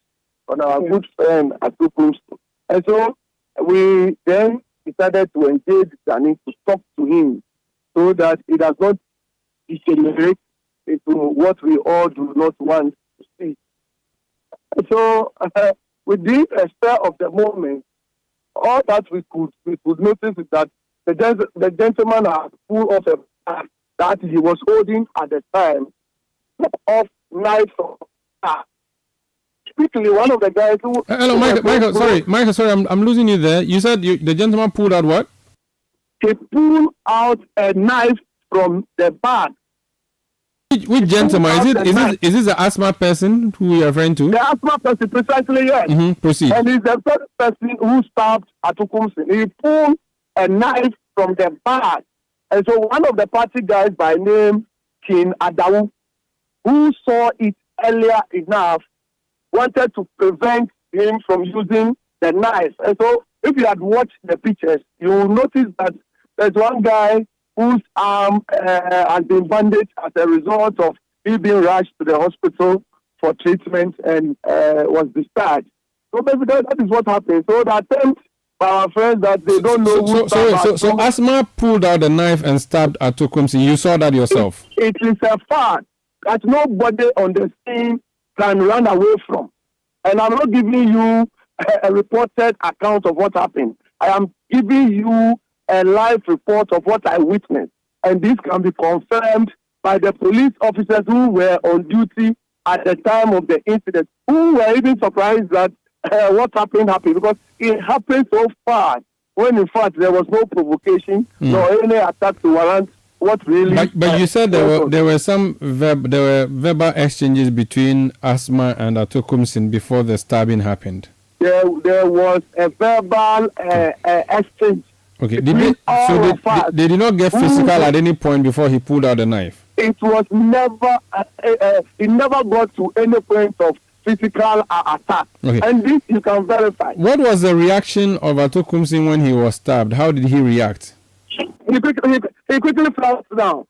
on our good friend Atukum. And so we then decided to engage Danny to talk to him so that it does not degenerate into what we all do not want to see. And so within a spur of the moment, all that we could notice is that the gentleman had full of a bag that he was holding at the time of knife. Quickly, one of the guys who... Hello, Michael, sorry, I'm losing you there. You said the gentleman pulled out what? He pulled out a knife from the bag. Which gentleman? Is this the asthma person who you are referring to? The asthma person, precisely, yes. Mm-hmm. Proceed. And he's the first person who stabbed Atukumsin. He pulled a knife from the bag. And so one of the party guys by name King Adawu, who saw it earlier enough, wanted to prevent him from using the knife. And so if you had watched the pictures, you will notice that there's one guy whose arm has been bandaged as a result of he being rushed to the hospital for treatment and was discharged. So basically, that is what happened. So the attempt by our friends that they don't know who... So Asma pulled out the knife and stabbed Atukumsi. You saw that yourself? It is a fact that nobody on the scene can run away from. And I'm not giving you a reported account of what happened. I am giving you a live report of what I witnessed. And this can be confirmed by the police officers who were on duty at the time of the incident, who were even surprised that what happened, because it happened so fast, when in fact there was no provocation, nor any attack to warrant what really... But you said there were verbal exchanges between Asma and Atukumsin before the stabbing happened. There was a verbal exchange. Okay. They did not get physical at any point before he pulled out the knife? It was never... it never got to any point of physical attack. Okay. And this you can verify. What was the reaction of Atukumsin when he was stabbed? How did he react? He quickly fell down.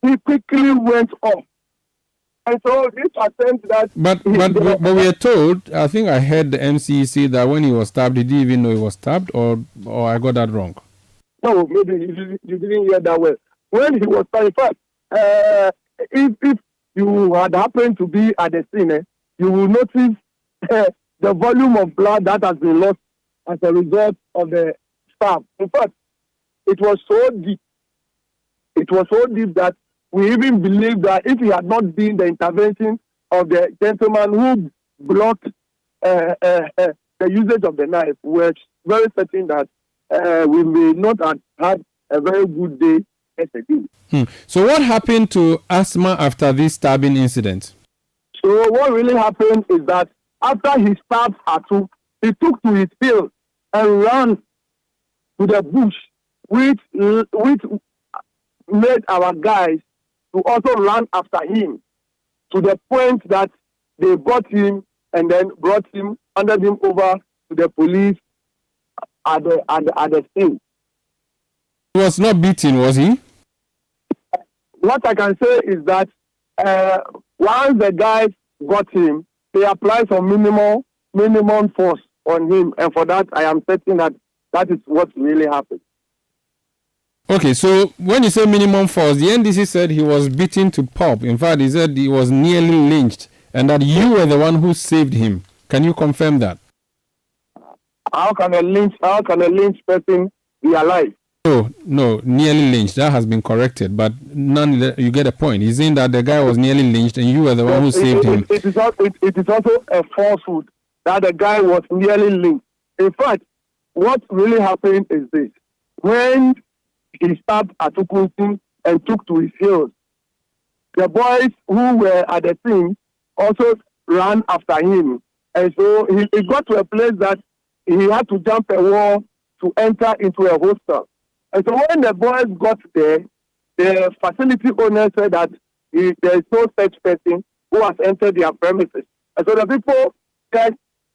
He quickly went off. And so this attempt that... But we are told, I think I heard the MC say that when he was stabbed, he didn't even know he was stabbed, or I got that wrong? No, maybe you didn't hear that well. When he was stabbed, if you had happened to be at the scene, you will notice the volume of blood that has been lost as a result of the stab. In fact, it was so deep. It was so deep that we even believe that if it had not been the intervention of the gentleman who blocked the usage of the knife, we're very certain that we may not have had a very good day yesterday. So what happened to Asma after this stabbing incident? So what really happened is that after he stabbed Atu, he took to his field and ran to the bush, which made our guys to also run after him to the point that they got him and then handed him over to the police at the scene. He was not beaten, was he? What I can say is that once the guys got him, they applied for minimum force on him, and for that I am certain that is what really happened. Okay, so when you say minimum force, the NDC said he was beaten to pulp. In fact, he said he was nearly lynched, and that you were the one who saved him. Can you confirm that? How can a lynched person be alive? No, nearly lynched. That has been corrected, but you get a point. He's saying that the guy was nearly lynched, and you were the one who saved him. It is also a falsehood that the guy was nearly lynched. In fact, what really happened is this: when he stabbed Atukunsin and took to his heels, the boys who were at the scene also ran after him, and so he got to a place that he had to jump a wall to enter into a hostel. And so when the boys got there, the facility owner said that there is no such person who has entered their premises. And so the people just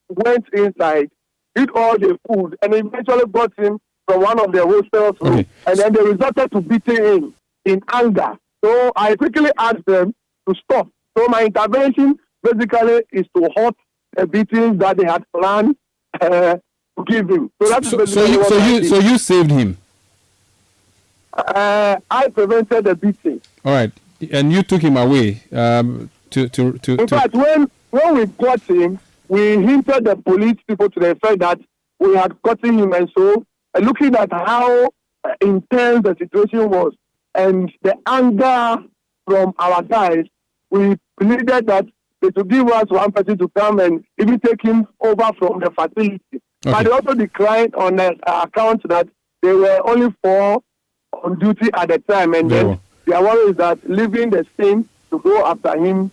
went inside, did all the food, and eventually got him from one of the hostels rooms. And then they resorted to beating him in anger. So I quickly asked them to stop. So my intervention basically is to halt the beatings that they had planned to give him. So that's so you saved him. I prevented the beating. All right, and you took him away. In fact, when we got him, we hinted the police people to the effect that we had gotten him, and so looking at how intense the situation was and the anger from our guys, we pleaded that they should give us one person to come and even take him over from the facility. Okay. But they also declined on the account that they were only 4 on duty at the time, and then their worry is that leaving the scene to go after him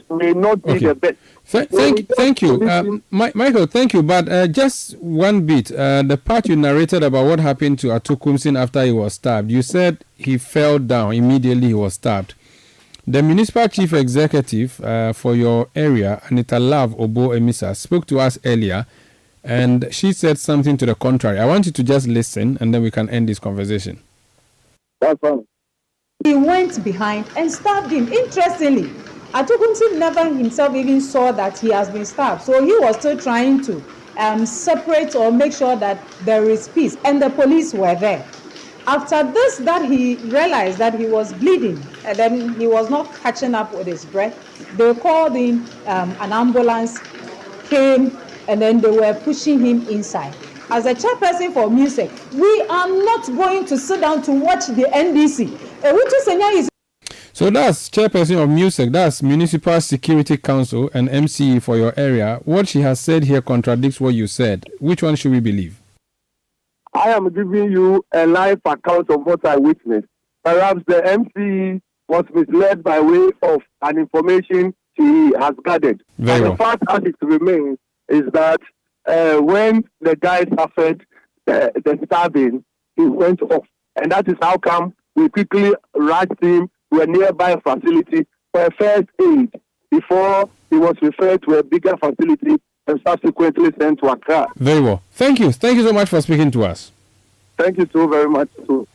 may not be the best. Thank you. Michael, thank you. But just one bit, the part you narrated about what happened to Atukumsin after he was stabbed, you said he fell down immediately he was stabbed. The municipal chief executive for your area, Anita Love Obo Emisa, spoke to us earlier, and she said something to the contrary. I want you to just listen, and then we can end this conversation. That's fine. He went behind and stabbed him. Interestingly, Atukunsin never himself even saw that he has been stabbed. So he was still trying to separate or make sure that there is peace. And the police were there. After this, that he realized that he was bleeding and then he was not catching up with his breath. They called in an ambulance, came, and then they were pushing him inside. As a chairperson for music, we are not going to sit down to watch the NDC. So that's chairperson of music, that's Municipal Security Council and MCE for your area. What she has said here contradicts what you said. Which one should we believe? I am giving you a live account of what I witnessed. Perhaps the MCE was misled by way of an information she has gathered. The fact as it remains is that when the guy suffered the stabbing, he went off. And that is how come we quickly rushed him to a nearby facility for a first aid before he was referred to a bigger facility and subsequently sent to Accra. Very well. Thank you. Thank you so much for speaking to us. Thank you so very much.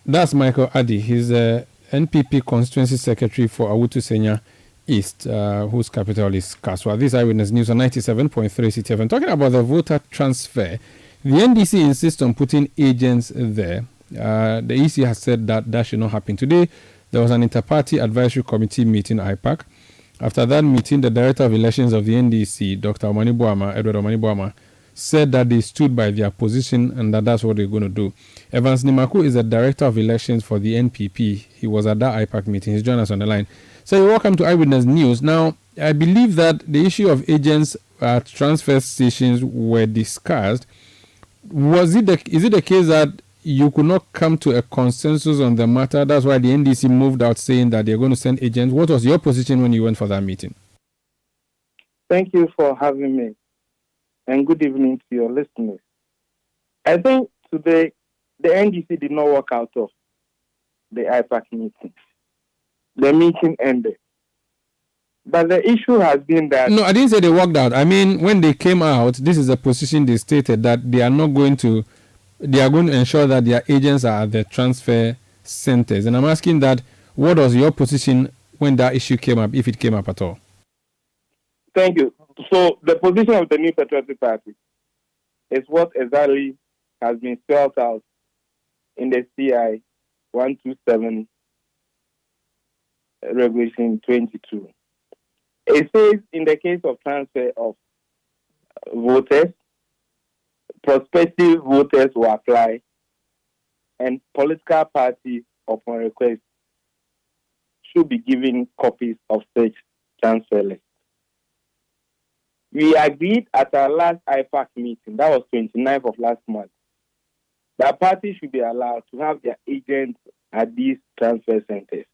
That's Michael Addy. He's the NPP Constituency Secretary for Awutu Senya East, whose capital is Kaswa. This Eyewitness News on 97.3 Citi FM. Talking about the voter transfer, the NDC insists on putting agents there. The EC has said that should not happen. Today, there was an inter-party advisory committee meeting, IPAC. After that meeting, the Director of Elections of the NDC, Dr. Edward Omani-Boama, said that they stood by their position and that's what they're going to do. Evans Nimaku is the Director of Elections for the NPP. He was at that IPAC meeting. He's joined us on the line. So welcome to Eyewitness News. Now, I believe that the issue of agents at transfer stations were discussed. Is it the case that you could not come to a consensus on the matter. That's why the NDC moved out saying that they're going to send agents. What was your position when you went for that meeting? Thank you for having me, and good evening to your listeners. I think today the NDC did not walk out of the IPAC meeting. The meeting ended. But the issue has been that... No, I didn't say they walked out. I mean, when they came out, this is a position they stated that they are going to ensure that their agents are at the transfer centers. And I'm asking that, what was your position when that issue came up, if it came up at all? Thank you. So the position of the New Patriotic Party is what exactly has been spelled out in the CI 127 Regulation 22. It says in the case of transfer of voters, prospective voters will apply, and political parties upon request should be given copies of such transfer list. We agreed at our last IPAC meeting, that was 29th of last month, that parties should be allowed to have their agents at these transfer centers.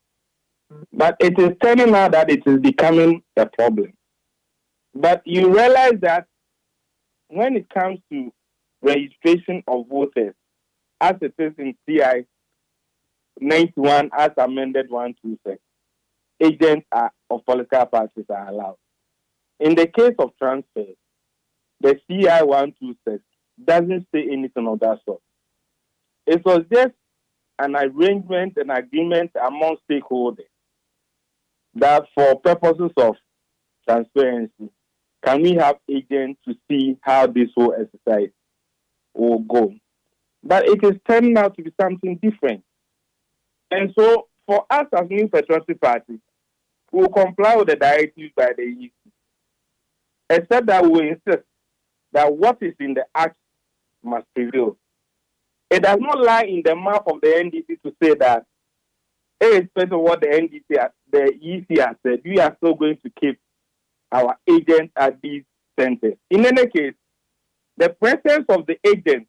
But it is turning out that it is becoming a problem. But you realize that when it comes to registration of voters, as it is in CI 91 as amended 126, agents of political parties are allowed. In the case of transfer, the CI 126 doesn't say anything of that sort. It was just an arrangement, an agreement among stakeholders that for purposes of transparency, can we have agents to see how this whole exercise will go? But it is turning out to be something different. And so, for us as New Patriotic Party, we will comply with the directives by the EC, except that we will insist that what is in the Act must prevail. It does not lie in the map of the NDC to say that, irrespective of what the EC has said, we are still going to keep our agents at these centers. In any case, the presence of the agents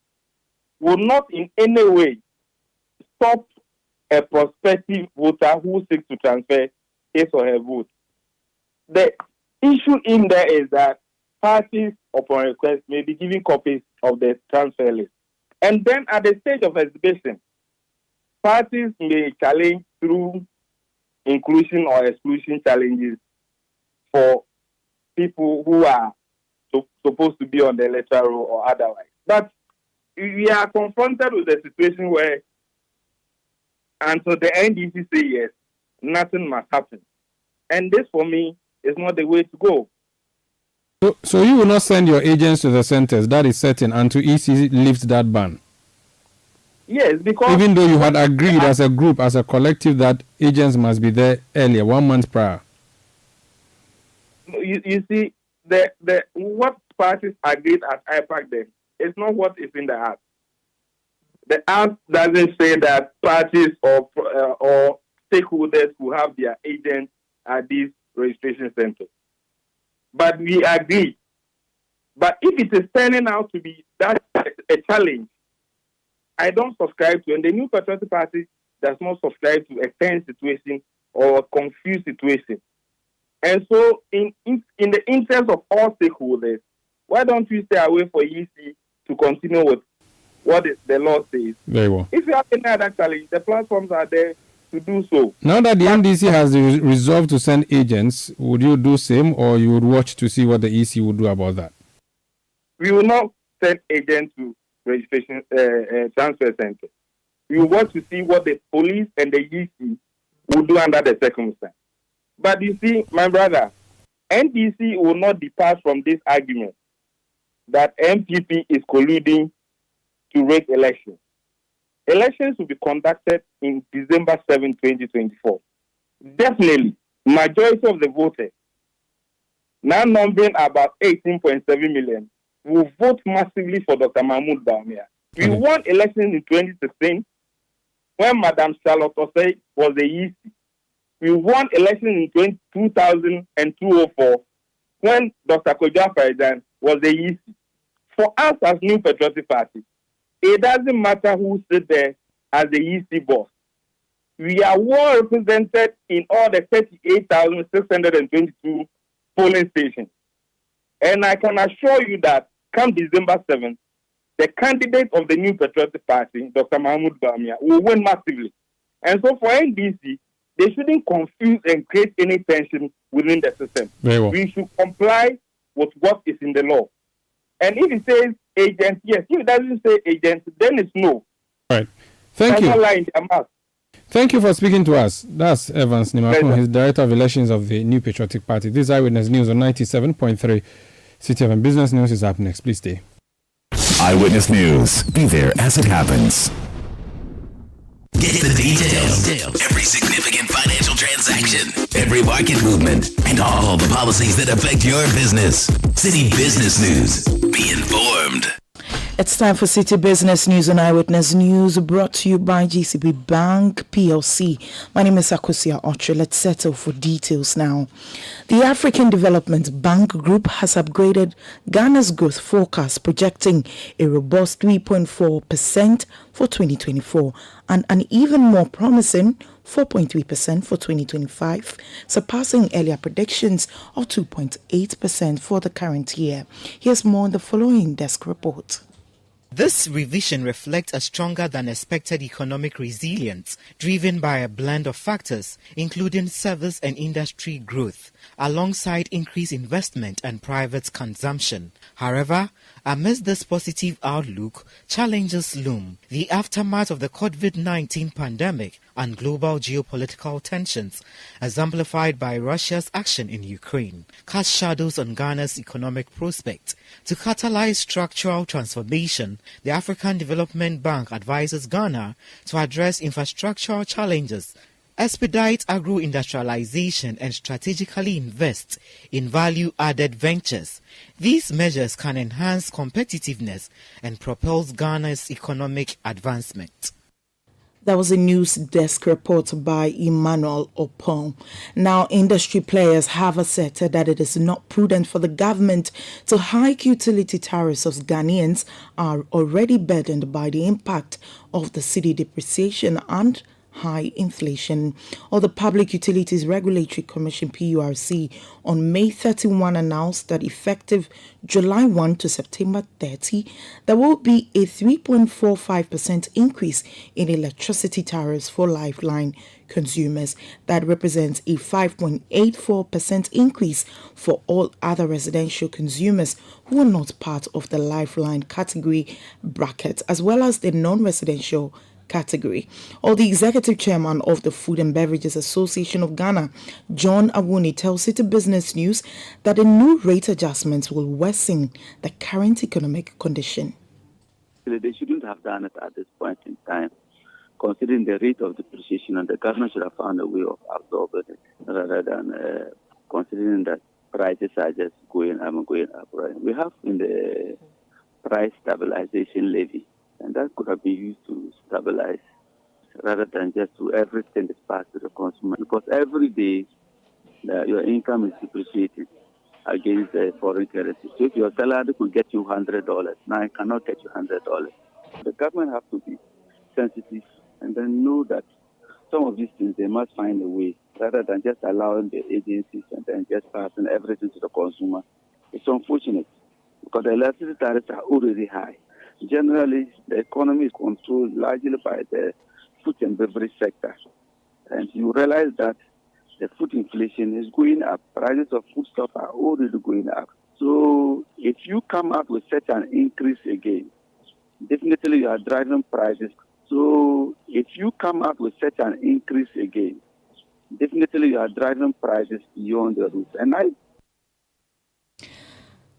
will not in any way stop a prospective voter who seeks to transfer his or her vote. The issue in there is that parties, upon request, may be given copies of the transfer list. And then at the stage of exhibition, parties may challenge through inclusion or exclusion challenges for people who are supposed to be on the electoral roll or otherwise. But we are confronted with a situation where, until the NDC say yes, nothing must happen. And this, for me, is not the way to go. So you will not send your agents to the centers, that is certain, until EC lifts that ban? Yes, because... Even though you had agreed as a group, as a collective, that agents must be there earlier, 1 month prior. You see, what parties agreed at IPAC then is not what is in the Act. The Act doesn't say that parties or stakeholders who have their agents at these registration centers. But we agree. But if it is turning out to be that a challenge, I don't subscribe to, and the New Patriotic Party does not subscribe to a tense situation or a confused situation. And so, in the interest of all stakeholders, why don't we stay away for EC to continue with what the law says? Very well. If you have any other challenge, the platforms are there to do so. Now that the NDC has resolved to send agents, would you do same, or you would watch to see what the EC would do about that? We will not send agents to registration transfer center. We will watch to see what the police and the EC will do under the circumstance. But you see, my brother, NDC will not depart from this argument that MPP is colluding to rig elections. Elections will be conducted in December 7, 2024. Definitely, majority of the voters, now numbering about 18.7 million, will vote massively for Dr. Mahmoud Bawumia. We won elections in 2016 when Madam Charlotte Osei was the EC. We won elections in 2000 and 2004 when Dr. Kojo Afarijan was the EC. For us as New Patriotic Party, it doesn't matter who sits there as the EC boss. We are well represented in all the 38,622 polling stations. And I can assure you that come December 7th, the candidate of the New Patriotic Party, Dr. Mahmoud Bamia, will win massively. And so for NDC, they shouldn't confuse and create any tension within the system. Very well. We should comply with what is in the law. And if it says agent, yes. If it doesn't say agent, then it's no. All right. Thank you. Lie in their mouth. Thank you for speaking to us. That's Evans Nimakun, his Director of Elections of the New Patriotic Party. This is Eyewitness News on 97.3 Citi FM. Business News is up next. Please stay. Eyewitness News. Be there as it happens. Get the details. Every significant financial transaction, every market movement, and all the policies that affect your business. Citi Business News. Be informed. It's time for Citi Business News and Eyewitness News, brought to you by GCB Bank PLC. My name is Akosia Otre. Let's settle for details now. The African Development Bank Group has upgraded Ghana's growth forecast, projecting a robust 3.4% for 2024 and an even more promising 4.3% for 2025, surpassing earlier predictions of 2.8% for the current year. Here's more on the following desk report. This revision reflects a stronger than expected economic resilience driven by a blend of factors, including service and industry growth, alongside increased investment and private consumption. However, amidst this positive outlook, challenges loom. The aftermath of the COVID-19 pandemic and global geopolitical tensions, exemplified by Russia's action in Ukraine, cast shadows on Ghana's economic prospects. To catalyze structural transformation, the African Development Bank advises Ghana to address infrastructural challenges, expedite agro-industrialization, and strategically invest in value-added ventures. These measures can enhance competitiveness and propel Ghana's economic advancement. That was a news desk report by Emmanuel Opon. Now, industry players have asserted that it is not prudent for the government to hike utility tariffs as Ghanaians are already burdened by the impact of the cedi depreciation and high inflation. Or the Public Utilities Regulatory Commission PURC on May 31 announced that effective July 1 to September 30, there will be a 3.45% increase in electricity tariffs for Lifeline consumers. That represents a 5.84% increase for all other residential consumers who are not part of the Lifeline category bracket, as well as the non-residential category. Or the executive chairman of the Food and Beverages Association of Ghana, John Awuni, tells Citi Business News that the new rate adjustments will worsen the current economic condition. They shouldn't have done it at this point in time, considering the rate of depreciation, and the government should have found a way of absorbing it rather than considering that prices are just going up. Right? We have in the price stabilization levy, and that could have been used to stabilize rather than just to everything is passed to the consumer. Because every day your income is depreciated against the foreign currency. So if your salary could get you $100, now it cannot get you $100. The government have to be sensitive and then know that some of these things they must find a way rather than just allowing the agencies and then just passing everything to the consumer. It's unfortunate because the electricity tariffs are already high. Generally, the economy is controlled largely by the food and beverage sector. And you realize that the food inflation is going up. Prices of foodstuff are already going up. So if you come up with such an increase again, definitely you are driving prices. So if you come up with such an increase again, definitely you are driving prices beyond the roof. And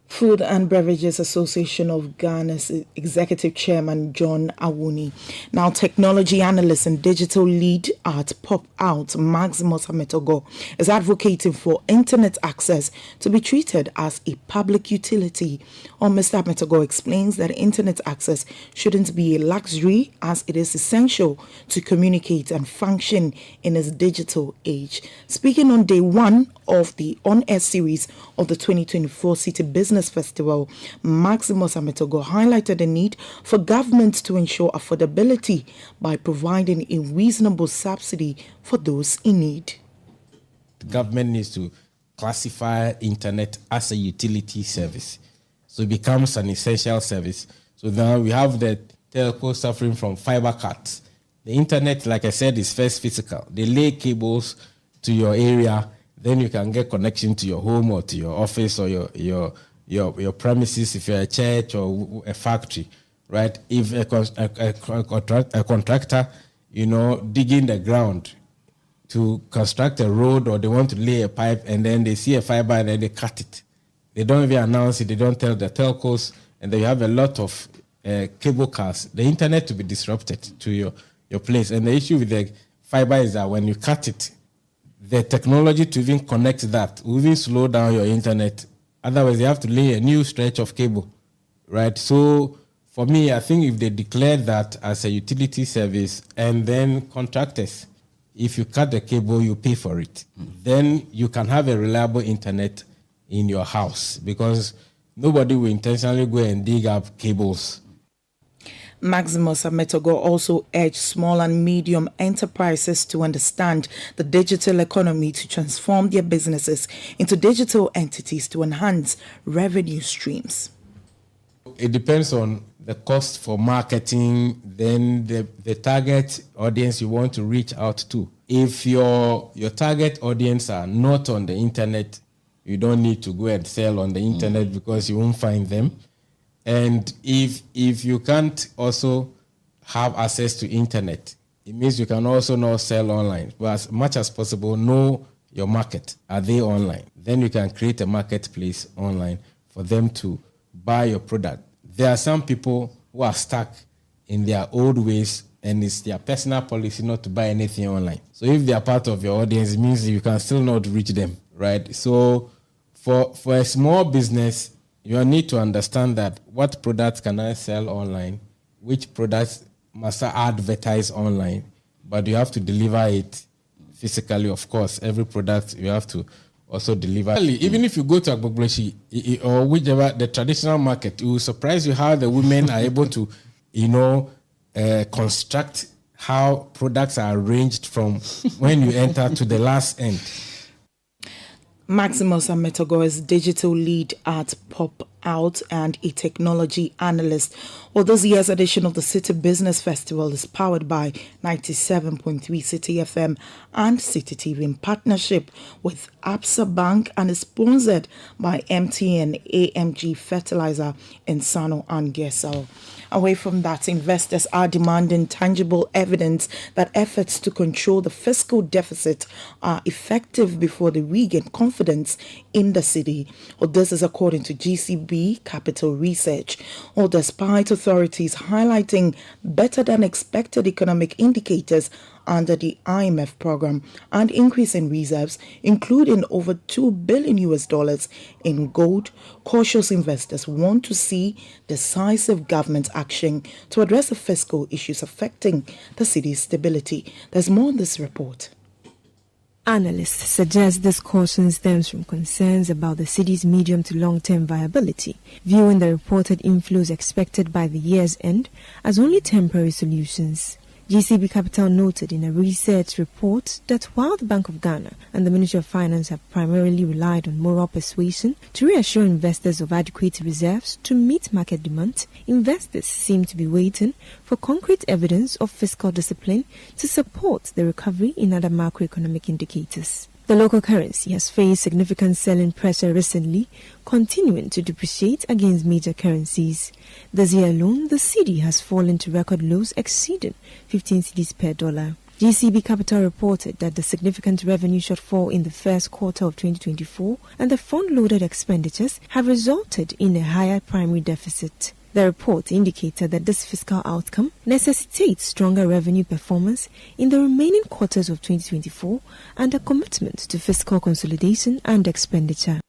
Food and Beverages Association of Ghana's Executive Chairman John Awuni. Now, technology analyst and digital lead at Pop Out, Maximus Ametogo, is advocating for internet access to be treated as a public utility. Mr. Ametogo explains that internet access shouldn't be a luxury as it is essential to communicate and function in this digital age. Speaking on day one of the on-air series of the 2024 Citi Business Business Festival, Maximus Ametogo highlighted the need for government to ensure affordability by providing a reasonable subsidy for those in need. The government needs to classify internet as a utility service, so it becomes an essential service. So now we have the telco suffering from fiber cuts. The internet, like I said, is first physical. They lay cables to your area, then you can get connection to your home or to your office or your premises if you're a church or a factory, right? If a contractor, digging the ground to construct a road, or they want to lay a pipe and then they see a fiber and then they cut it. They don't even announce it. They don't tell the telcos, and they have a lot of cable cars. The internet to be disrupted to your place. And the issue with the fiber is that when you cut it, the technology to even connect that will even slow down your internet. Otherwise, you have to lay a new stretch of cable, right? So for me, I think if they declare that as a utility service, and then contractors, if you cut the cable, you pay for it. Then you can have a reliable internet in your house, because nobody will intentionally go and dig up cables. Maximus Ametogo also urged small and medium enterprises to understand the digital economy to transform their businesses into digital entities to enhance revenue streams. It depends on the cost for marketing, then the target audience you want to reach out to. If your target audience are not on the internet, you don't need to go and sell on the internet because you won't find them. And if you can't also have access to internet, it means you can also not sell online. But as much as possible, know your market. Are they online? Then you can create a marketplace online for them to buy your product. There are some people who are stuck in their old ways, and it's their personal policy not to buy anything online. So if they are part of your audience, it means you can still not reach them, right? So for a small business, you need to understand that what products can I sell online, which products must I advertise online, but you have to deliver it physically, of course. Every product you have to also deliver. Even if you go to Agbogboleshi or whichever, the traditional market, it will surprise you how the women are able to, construct how products are arranged from when you enter to the last end. Maximus Ametogo is digital lead at Pop Out and a technology analyst. Well, this year's edition of the Citi Business Festival is powered by 97.3 Citi FM and Citi TV in partnership with Absa Bank, and is sponsored by MTN, AMG Fertilizer, and Sano and Gesal. Away from that, investors are demanding tangible evidence that efforts to control the fiscal deficit are effective before they regain confidence in the city. Well, this is according to GCB Capital Research. Well, despite authorities highlighting better than expected economic indicators under the IMF program and increase in reserves, including over $2 billion in gold, cautious investors want to see decisive government action to address the fiscal issues affecting the city's stability. There's more in this report. Analysts suggest this caution stems from concerns about the city's medium to long-term viability, viewing the reported inflows expected by the year's end as only temporary solutions. GCB Capital noted in a research report that while the Bank of Ghana and the Ministry of Finance have primarily relied on moral persuasion to reassure investors of adequate reserves to meet market demand, investors seem to be waiting for concrete evidence of fiscal discipline to support the recovery in other macroeconomic indicators. The local currency has faced significant selling pressure recently, continuing to depreciate against major currencies. This year alone, the cedi has fallen to record lows exceeding 15 cedis per dollar. GCB Capital reported that the significant revenue shortfall in the first quarter of 2024 and the front-loaded expenditures have resulted in a higher primary deficit. The report indicated that this fiscal outcome necessitates stronger revenue performance in the remaining quarters of 2024 and a commitment to fiscal consolidation and expenditure.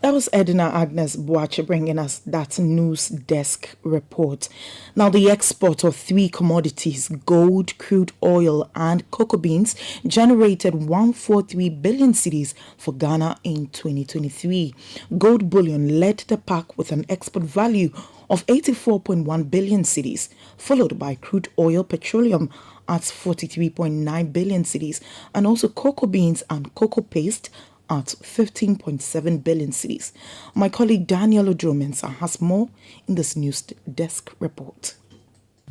That was Edna Agnes Boache bringing us that news desk report. Now, the export of three commodities, gold, crude oil, and cocoa beans, generated 143 billion cedis for Ghana in 2023. Gold bullion led the pack with an export value of 84.1 billion cedis, followed by crude oil petroleum at 43.9 billion cedis, and also cocoa beans and cocoa paste at 15.7 billion cedis. My colleague Daniel Odromensa has more in this news desk report.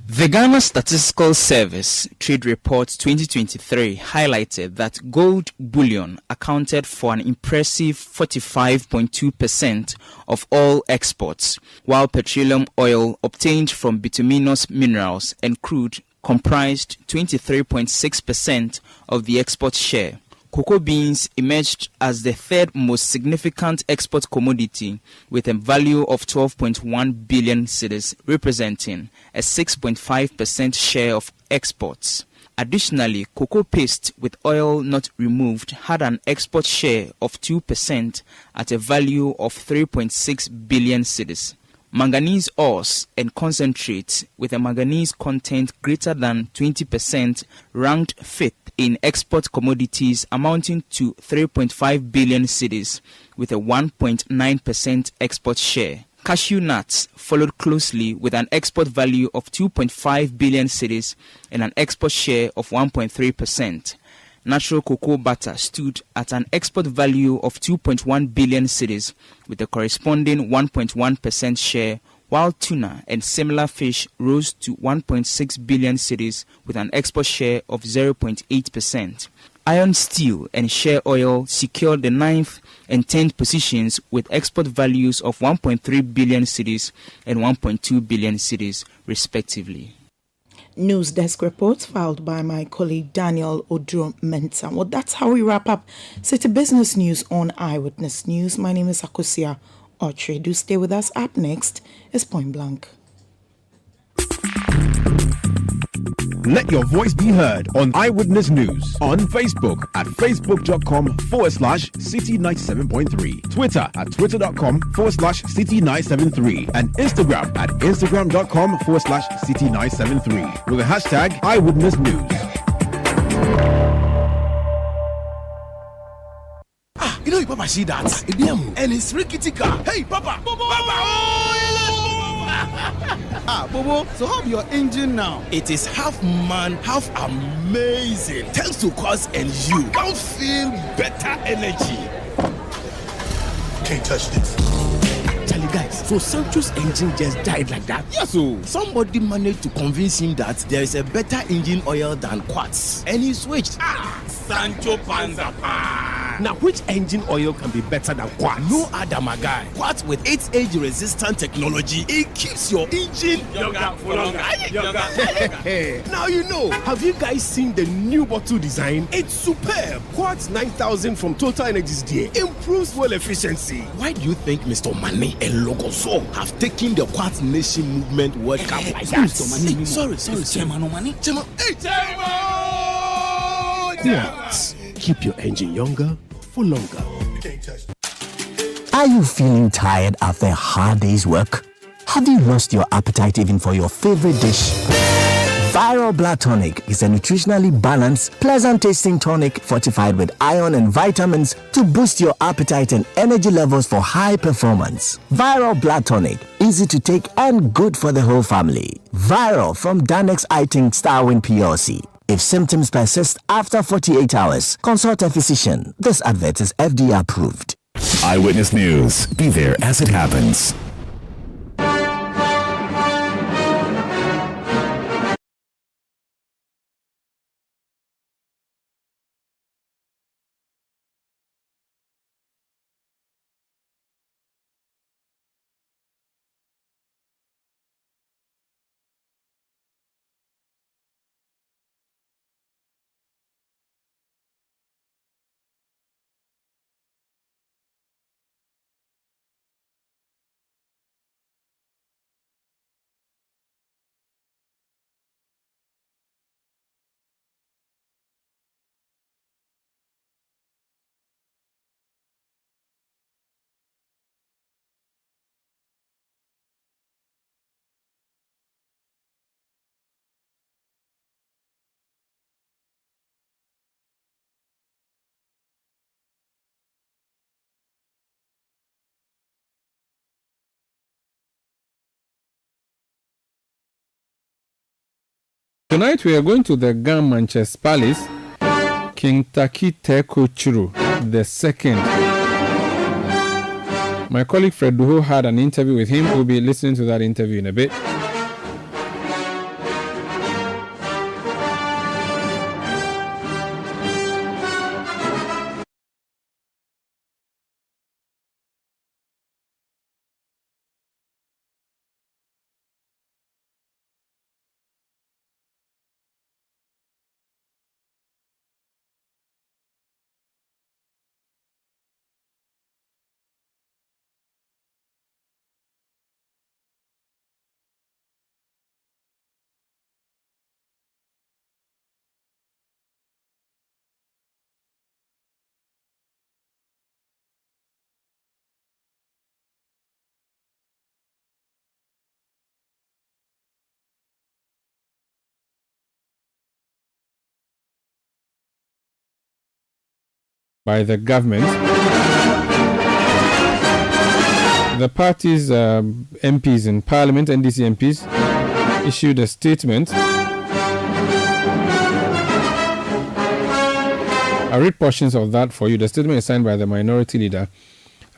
The Ghana Statistical Service Trade Report 2023 highlighted that gold bullion accounted for an impressive 45.2% of all exports, while petroleum oil obtained from bituminous minerals and crude comprised 23.6% of the export share. Cocoa beans emerged as the third most significant export commodity with a value of 12.1 billion cedis, representing a 6.5% share of exports. Additionally, cocoa paste with oil not removed had an export share of 2% at a value of 3.6 billion cedis. Manganese ores and concentrates with a manganese content greater than 20% ranked fifth in export commodities amounting to 3.5 billion cedis with a 1.9% export share. Cashew nuts followed closely with an export value of 2.5 billion cedis and an export share of 1.3%. Natural cocoa butter stood at an export value of 2.1 billion cedis with a corresponding 1.1% share, while tuna and similar fish rose to 1.6 billion cedis with an export share of 0.8%. Iron, steel, and shale oil secured the 9th and 10th positions with export values of 1.3 billion cedis and 1.2 billion cedis, respectively. News desk reports filed by my colleague Daniel Odro-Mensah. Well, that's how we wrap up City Business News on Eyewitness News. My name is Akosia Ochre. Do stay with us. Up next is Point Blank. Let your voice be heard on Eyewitness News on Facebook at facebook.com/City97.3, Twitter at twitter.com/City973, and Instagram at instagram.com/City973 with the hashtag Eyewitness News. You know, Papa, see that? And it's rickety car. Hey, Papa! Bobo, so how's your engine now? It is half man, half amazing. Thanks to Cause and you can feel better energy. Can't touch this. Tell you guys, so Sancho's engine just died like that? Yes, so somebody managed to convince him that there is a better engine oil than Quartz, and he switched. Sancho Panzapa. Now, which engine oil can be better than Quartz? No other, my guy. Quartz with its age-resistant technology, it keeps your engine younger for longer. Now you know. Have you guys seen the new bottle design? It's superb. Quartz 9000 from Total Energies there improves fuel efficiency. Why do you think Mr. Mane and Logoso have taken the Quartz Nation movement World Cup like that? Sorry. Chairman. Quartz. Keep your engine younger for longer. Are you feeling tired after a hard day's work? Have you lost your appetite even for your favorite dish? Viral Blood Tonic is a nutritionally balanced, pleasant-tasting tonic fortified with iron and vitamins to boost your appetite and energy levels for high performance. Viral Blood Tonic, easy to take and good for the whole family. Viral from Danex Iting Starwin PLC. If symptoms persist after 48 hours, consult a physician. This advert is FDA approved. Eyewitness News. Be there as it happens. Tonight we are going to the Gamanches Palace, King Taki Tekochuru II. My colleague Fred Duho had an interview with him. We'll be listening to that interview in a bit. By the government, the party's MPs in Parliament, NDC MPs, issued a statement. I read portions of that for you. The statement is signed by the minority leader,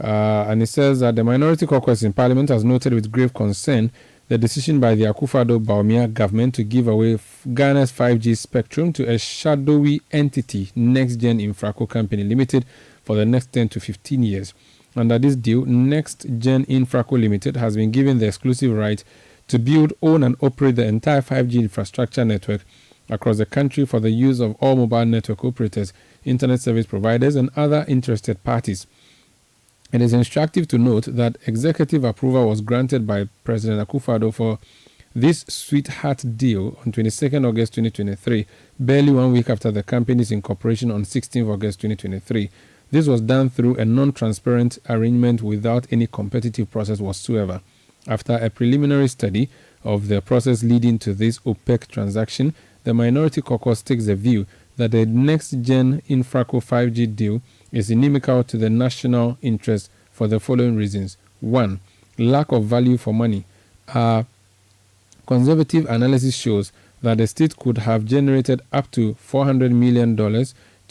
and it says that the minority caucus in Parliament has noted with grave concern the decision by the Akufo-Addo government to give away Ghana's 5G spectrum to a shadowy entity, Next Gen Infraco Company Limited, for the next 10 to 15 years. Under this deal, Next Gen Infraco Limited has been given the exclusive right to build, own and operate the entire 5G infrastructure network across the country for the use of all mobile network operators, internet service providers and other interested parties. It is instructive to note that executive approval was granted by President Akufo-Addo for this sweetheart deal on 22nd August 2023, barely 1 week after the company's incorporation on 16th August 2023. This was done through a non-transparent arrangement without any competitive process whatsoever. After a preliminary study of the process leading to this opaque transaction, the minority caucus takes the view that the Next-Gen Infraco 5G deal is inimical to the national interest for the following reasons. 1. Lack of value for money. Conservative analysis shows that the state could have generated up to $400 million to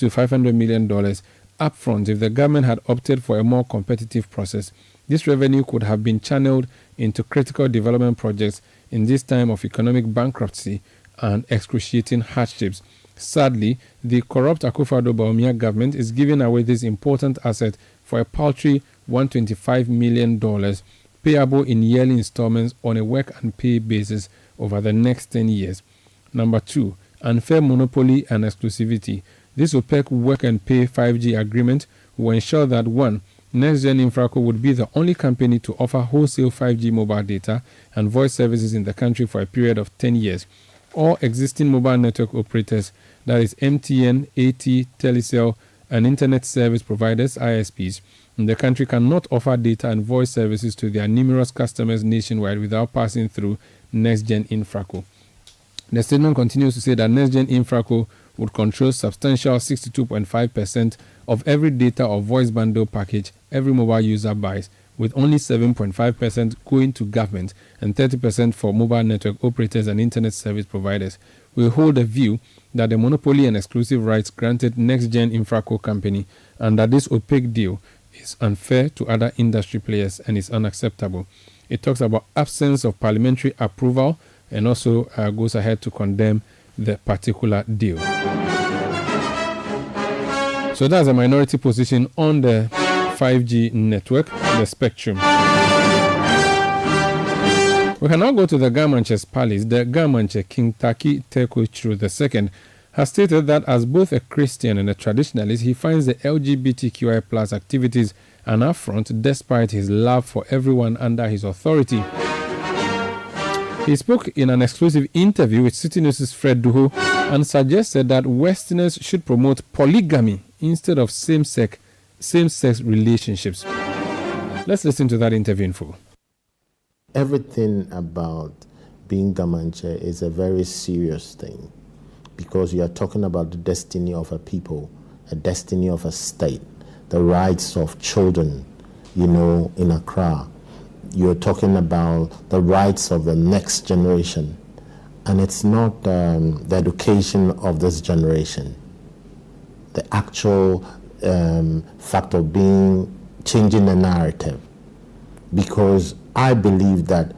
$500 million upfront if the government had opted for a more competitive process. This revenue could have been channeled into critical development projects in this time of economic bankruptcy and excruciating hardships. Sadly, the corrupt Akufo-Addo government is giving away this important asset for a paltry $125 million payable in yearly installments on a work and pay basis over the next 10 years. Number 2, unfair monopoly and exclusivity. This opaque work and pay 5G agreement will ensure that 1. Next-Gen Infraco would be the only company to offer wholesale 5G mobile data and voice services in the country for a period of 10 years. All existing mobile network operators, that is MTN, AT, Telecel, and internet service providers, ISPs, in the country cannot offer data and voice services to their numerous customers nationwide without passing through Next-Gen Infraco. The statement continues to say that Next-Gen Infraco would control substantial 62.5% of every data or voice bundle package every mobile user buys, with only 7.5% going to government and 30% for mobile network operators and internet service providers. We hold a view that the monopoly and exclusive rights granted Next-Gen Infraco Company under this opaque deal is unfair to other industry players and is unacceptable. It talks about absence of parliamentary approval and also goes ahead to condemn the particular deal. So that's a minority position on the 5G network, the spectrum. We can now go to the Gamanches Palace. The Gamanche King Taki Tekochuru II has stated that as both a Christian and a traditionalist, he finds the LGBTQI plus activities an affront despite his love for everyone under his authority. He spoke in an exclusive interview with Citi News' Fred Duho and suggested that Westerners should promote polygamy instead of same-sex relationships. Let's listen to that interview in full. Everything about being Gamanche is a very serious thing because you are talking about the destiny of a people, a destiny of a state, the rights of children, in Accra. You're talking about the rights of the next generation. and it's not the education of this generation. The actual fact of changing the narrative. Because I believe that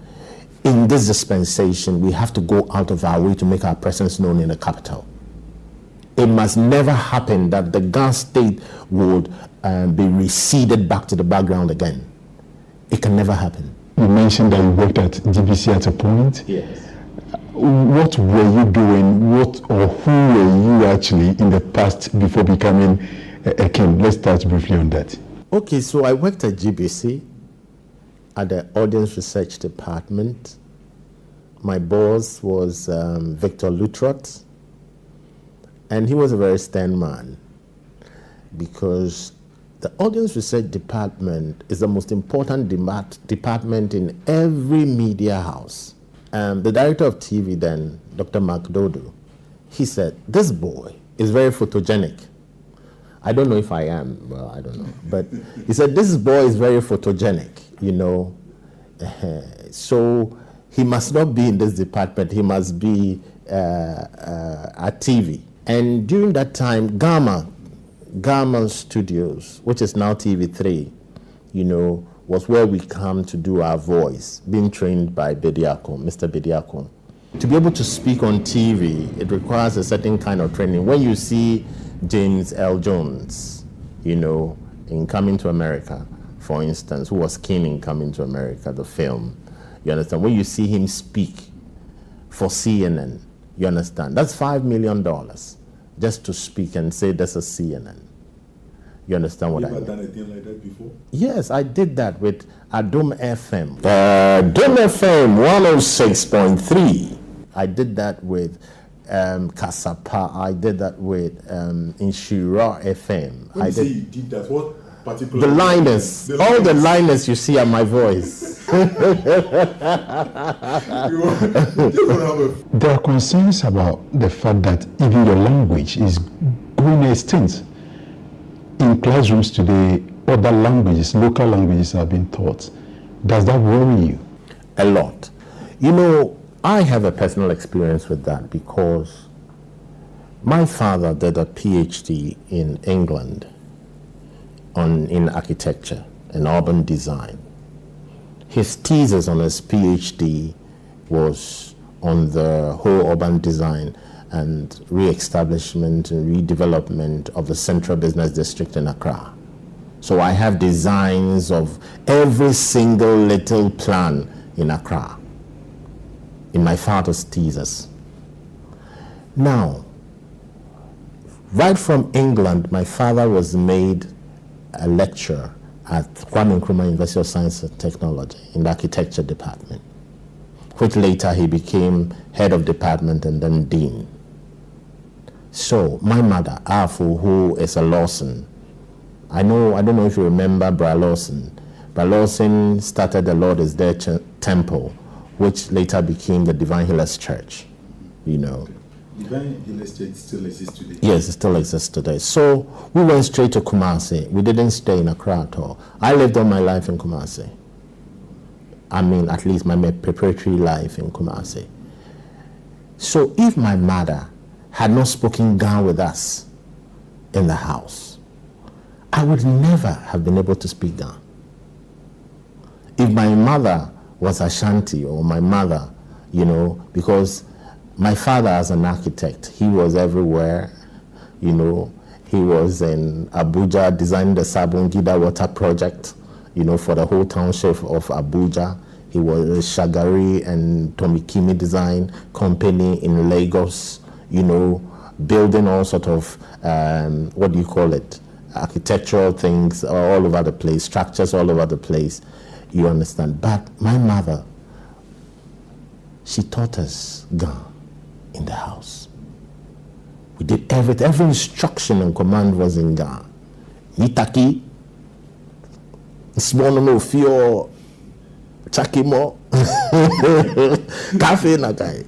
in this dispensation, we have to go out of our way to make our presence known in the capital. It must never happen that the Ghana state would be receded back to the background again. It can never happen. You mentioned that you worked at GBC at a point. Yes. What were you doing? What or who were you actually in the past before becoming a king? Let's touch briefly on that. Okay, so I worked at GBC at the Audience Research Department. My boss was Victor Lutrot, and he was a very stern man because the Audience Research Department is the most important department in every media house. The director of TV then, Dr. Mark Dodo, he said, this boy is very photogenic. I don't know if I am, well, I don't know. But he said, this boy is very photogenic, you know. So he must not be in this department. He must be at TV. And during that time, Gamma Studios, which is now TV3, you know, was where we come to do our voice, being trained by Bediako, Mr. Bediako. To be able to speak on TV, it requires a certain kind of training. When you see James L. Jones, you know, in Coming to America, for instance, who was king in Coming to America, the film, you understand? When you see him speak for CNN, you understand? That's $5 million just to speak and say that's a CNN. You understand what I mean? Have you ever done anything like that before? Yes, I did that with Adom FM. Adom FM 106.3. I did that with Kasapa. I did that with Inshira FM. When you say you did that, what particular? The liners. All the liners you see are my voice. There are concerns about the fact that even your language is going extinct. In classrooms today, other languages, local languages are being taught. Does that worry you? A lot. You know, I have a personal experience with that because my father did a PhD in England in architecture and urban design. His thesis on his PhD was on the whole urban design and re-establishment and redevelopment of the Central Business District in Accra. So I have designs of every single little plan in Accra in my father's thesis. Now, right from England, my father was made a lecturer at Kwame Nkrumah University of Science and Technology in the architecture department, which later he became head of department and then dean. So my mother, Afu, who is a Lawson, I don't know if you remember Bra Lawson. Bra Lawson started the Lord is There Temple, which later became the Divine Healers Church, you know. Divine Healers Church still exists today? Yes, it still exists today. So we went straight to Kumasi. We didn't stay in Accra at all. I lived all my life in Kumasi. I mean, at least my preparatory life in Kumasi. So if my mother had not spoken Ga with us in the house, I would never have been able to speak Ga. If my mother was Ashanti or my mother, you know, because my father as an architect, he was everywhere, you know. He was in Abuja designing the Sabongida water project, you know, for the whole township of Abuja. He was a Shagari and Tomikimi Design Company in Lagos, you know, building all sort of, what do you call it, architectural things all over the place, structures all over the place, you understand. But my mother, she taught us Ga in the house. We did everything. Every instruction and command was in Ga. Nitaki, small no fio, chakimo, cafe nakai.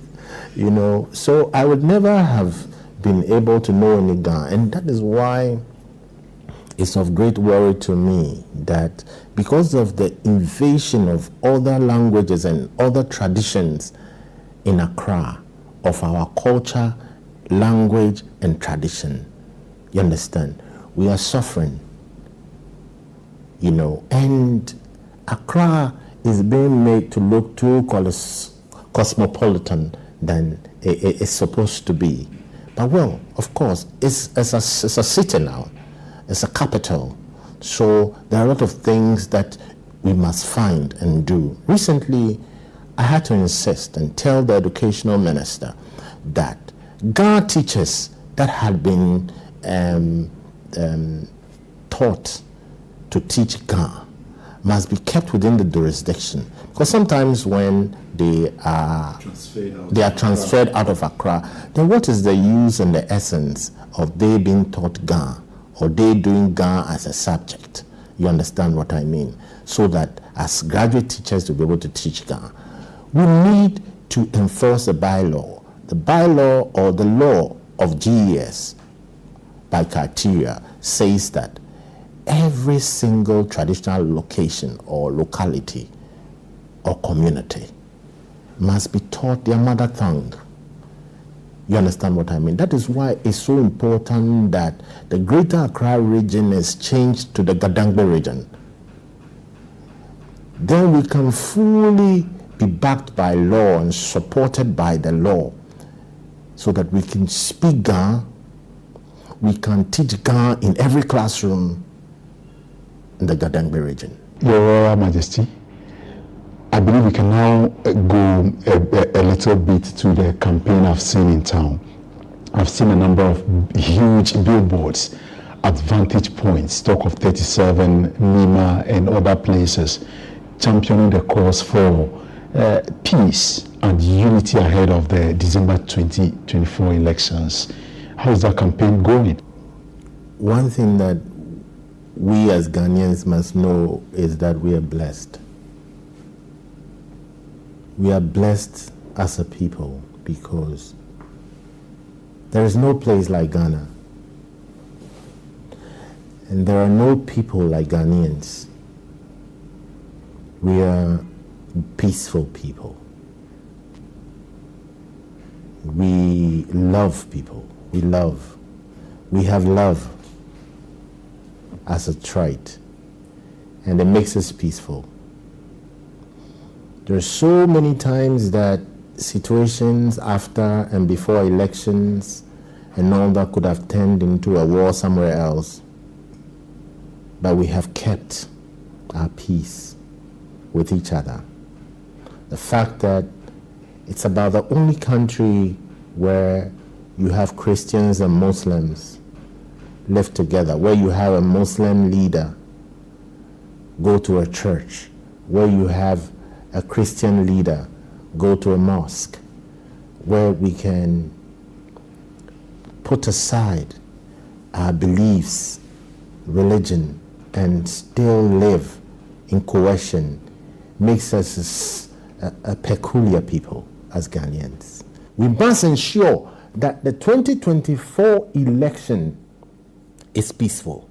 You know, so I would never have been able to know any Ga, and that is why it's of great worry to me that because of the invasion of other languages and other traditions in Accra, of our culture, language, and tradition. You understand? We are suffering, you know, and Accra is being made to look too cosmopolitan than it's supposed to be. But well, of course, it's a city now. It's a capital. So there are a lot of things that we must find and do. Recently, I had to insist and tell the educational minister that Ghana teachers that had been taught to teach Ghana must be kept within the jurisdiction. Because sometimes when they are transferred out of Accra, then what is the use and the essence of they being taught Ghana or they doing Ghana as a subject? You understand what I mean? So that as graduate teachers to be able to teach Ghana, we need to enforce the bylaw. The bylaw or the law of GES by criteria says that every single traditional location or locality or community must be taught their mother tongue. You understand what I mean? That is why it's so important that the Greater Accra region is changed to the Gadangbe region. Then we can fully be backed by law and supported by the law so that we can speak Ghana, we can teach Ghana in every classroom in the Gadangbe region. Your Royal Majesty, I believe we can now go a little bit to the campaign I've seen in town. I've seen a number of huge billboards at vantage points, talk of 37, Nima, and other places, championing the cause for peace and unity ahead of the December 2024 elections. How is that campaign going? One thing that we as Ghanaians must know is that we are blessed. We are blessed as a people because there is no place like Ghana. And there are no people like Ghanaians. We are peaceful people. We love people. We love. We have love as a trait. And it makes us peaceful. There are so many times that situations after and before elections and all that could have turned into a war somewhere else. But we have kept our peace with each other. The fact that it's about the only country where you have Christians and Muslims live together, where you have a Muslim leader go to a church, where you have a Christian leader go to a mosque, where we can put aside our beliefs, religion, and still live in cohesion, makes us a peculiar people as Ghanaians. We must ensure that the 2024 election is peaceful.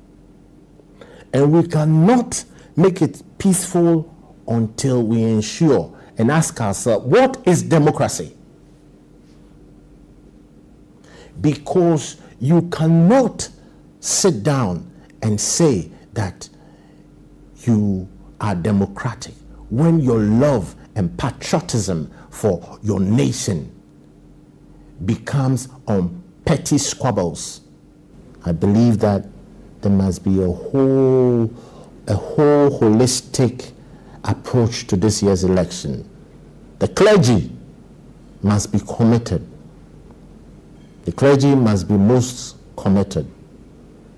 And we cannot make it peaceful until we ensure and ask ourselves, what is democracy? Because you cannot sit down and say that you are democratic when your love and patriotism for your nation becomes on petty squabbles. I believe that there must be a whole holistic approach to this year's election. The clergy must be committed. The clergy must be most committed.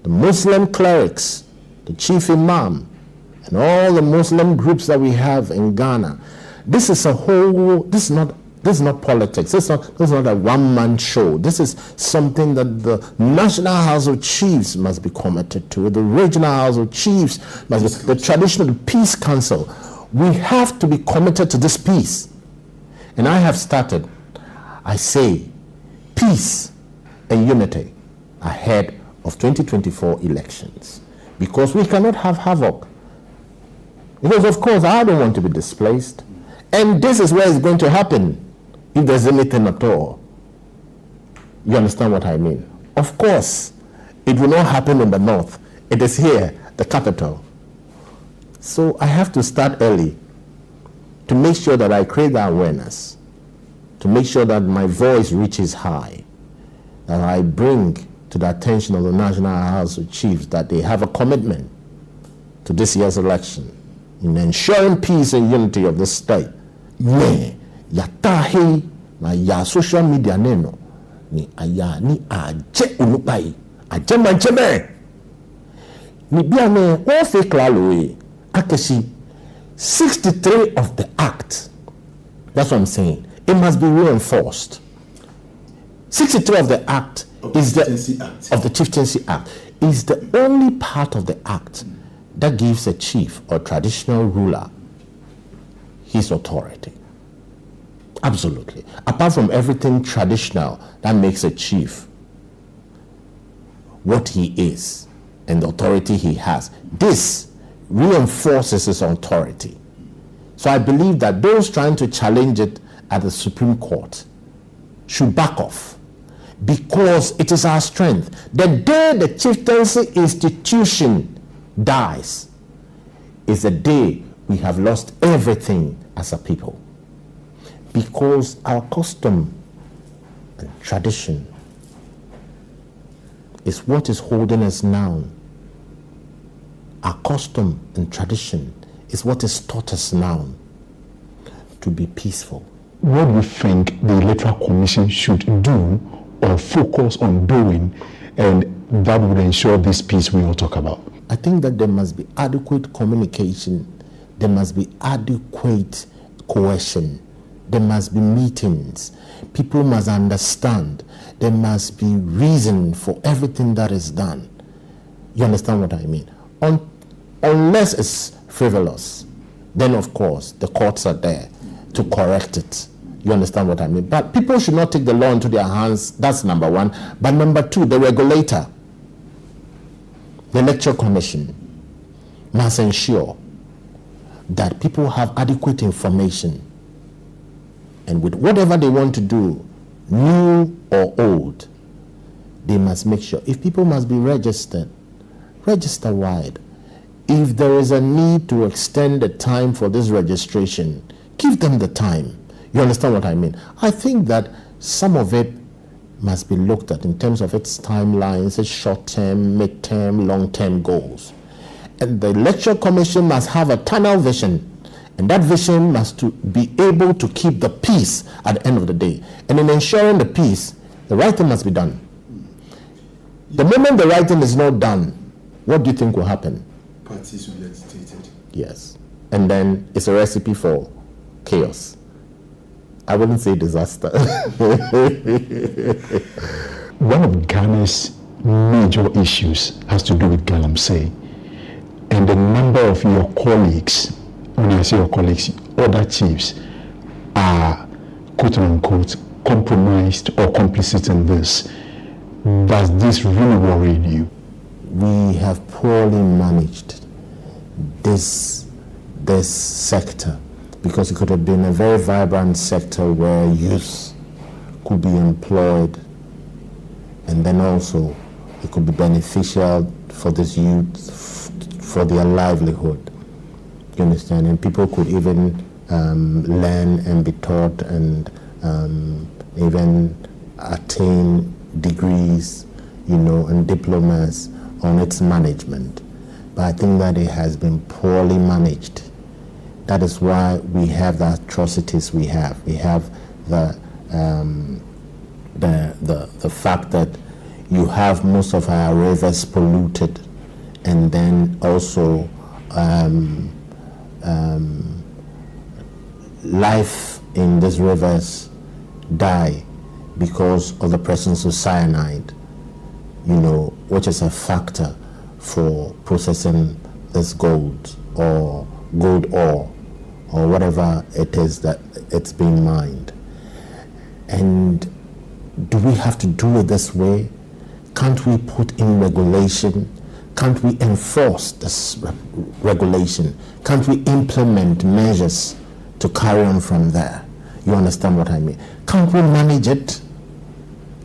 The Muslim clerics, the chief imam, and all the Muslim groups that we have in Ghana. This is not politics. This is not a one-man show. This is something that the National House of Chiefs must be committed to. The Regional House of Chiefs must be, the Traditional Peace Council. We have to be committed to this peace. And I have started, I say, peace and unity ahead of 2024 elections. Because we cannot have havoc. Because of course I don't want to be displaced. And this is where it's going to happen, if there's anything at all. You understand what I mean? Of course, it will not happen in the north. It is here, the capital. So I have to start early to make sure that I create that awareness, to make sure that my voice reaches high, that I bring to the attention of the National House of Chiefs that they have a commitment to this year's election in ensuring peace and unity of the state. Me, yatahi na ya social media neno ni aya ni aje unupai aje mancheme ni biane o fake lalo akesi 63 of the act. That's what I'm saying. It must be reinforced. 63 of the act of the Chieftaincy Act is the only part of the act that gives a chief or traditional ruler his authority. Absolutely. Apart from everything traditional that makes a chief what he is and the authority he has, this reinforces his authority. So I believe that those trying to challenge it at the Supreme Court should back off, because it is our strength. The day the chieftaincy institution dies is the day we have lost everything as a people, because our custom and tradition is what is holding us now. Our custom and tradition is what is taught us now to be peaceful. What do you think the Electoral Commission should do or focus on doing, and that would ensure this peace we all talk about? I think that there must be adequate communication, there must be adequate coercion, there must be meetings, people must understand, there must be reason for everything that is done. You understand what I mean? Unless it's frivolous, then of course the courts are there to correct it. You understand what I mean? But people should not take the law into their hands. That's number one. But number two, the regulator, the Electoral Commission, must ensure that people have adequate information, and with whatever they want to do, new or old, they must make sure. If people must be registered, register wide. If there is a need to extend the time for this registration, give them the time. You understand what I mean? I think that some of it must be looked at in terms of its timelines, its short-term, mid-term, long-term goals. And the Electoral Commission must have a tunnel vision, and that vision must be able to keep the peace at the end of the day. And in ensuring the peace, the right thing must be done. The moment the right thing is not done, what do you think will happen? Parties will be agitated. Yes. And then it's a recipe for chaos. I wouldn't say disaster. One of Ghana's major issues has to do with galamsey, and the number of your colleagues, when I say your colleagues, other chiefs, are quote unquote compromised or complicit in this. Does this really worry you? We have poorly managed this sector, because it could have been a very vibrant sector where youth could be employed, and then also it could be beneficial for this youth, for their livelihood. You understand? And people could even learn and be taught and even attain degrees, and diplomas on its management. But I think that it has been poorly managed. That is why we have the atrocities we have. We have the fact that you have most of our rivers polluted, and then also life in these rivers die because of the presence of cyanide, which is a factor for processing this gold or gold ore or whatever it is that it's being mined. And do we have to do it this way? Can't we put in regulation? Can't we enforce this regulation? Can't we implement measures to carry on from there? You understand what I mean? Can't we manage it?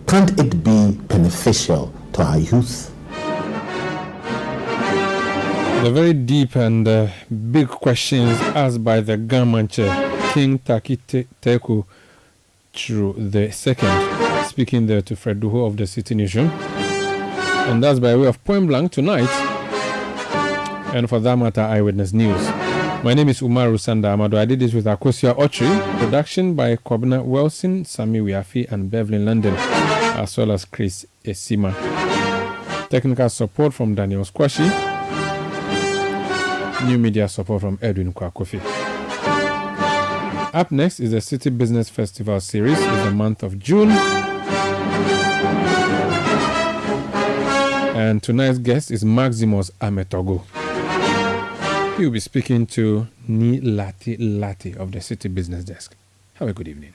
Can't it be beneficial to our youth? The very deep and big questions asked by the Gamanche King Teku through the second, speaking there to Fred Duho of the City Newsroom. And that's by way of point blank tonight, and for that matter, Eyewitness News. My name is Umaru Sanda Amado. I did this with Akosia Otri, production by Kwabena Wilson, Sami Wiafi, and Beverly London, as well as Chris Esima. Technical support from Daniel Squashi. New media support from Edwin Kwakofi. Up next is the City Business Festival series in the month of June. And tonight's guest is Maximus Ametogo. He will be speaking to Ni Lati of the City Business Desk. Have a good evening.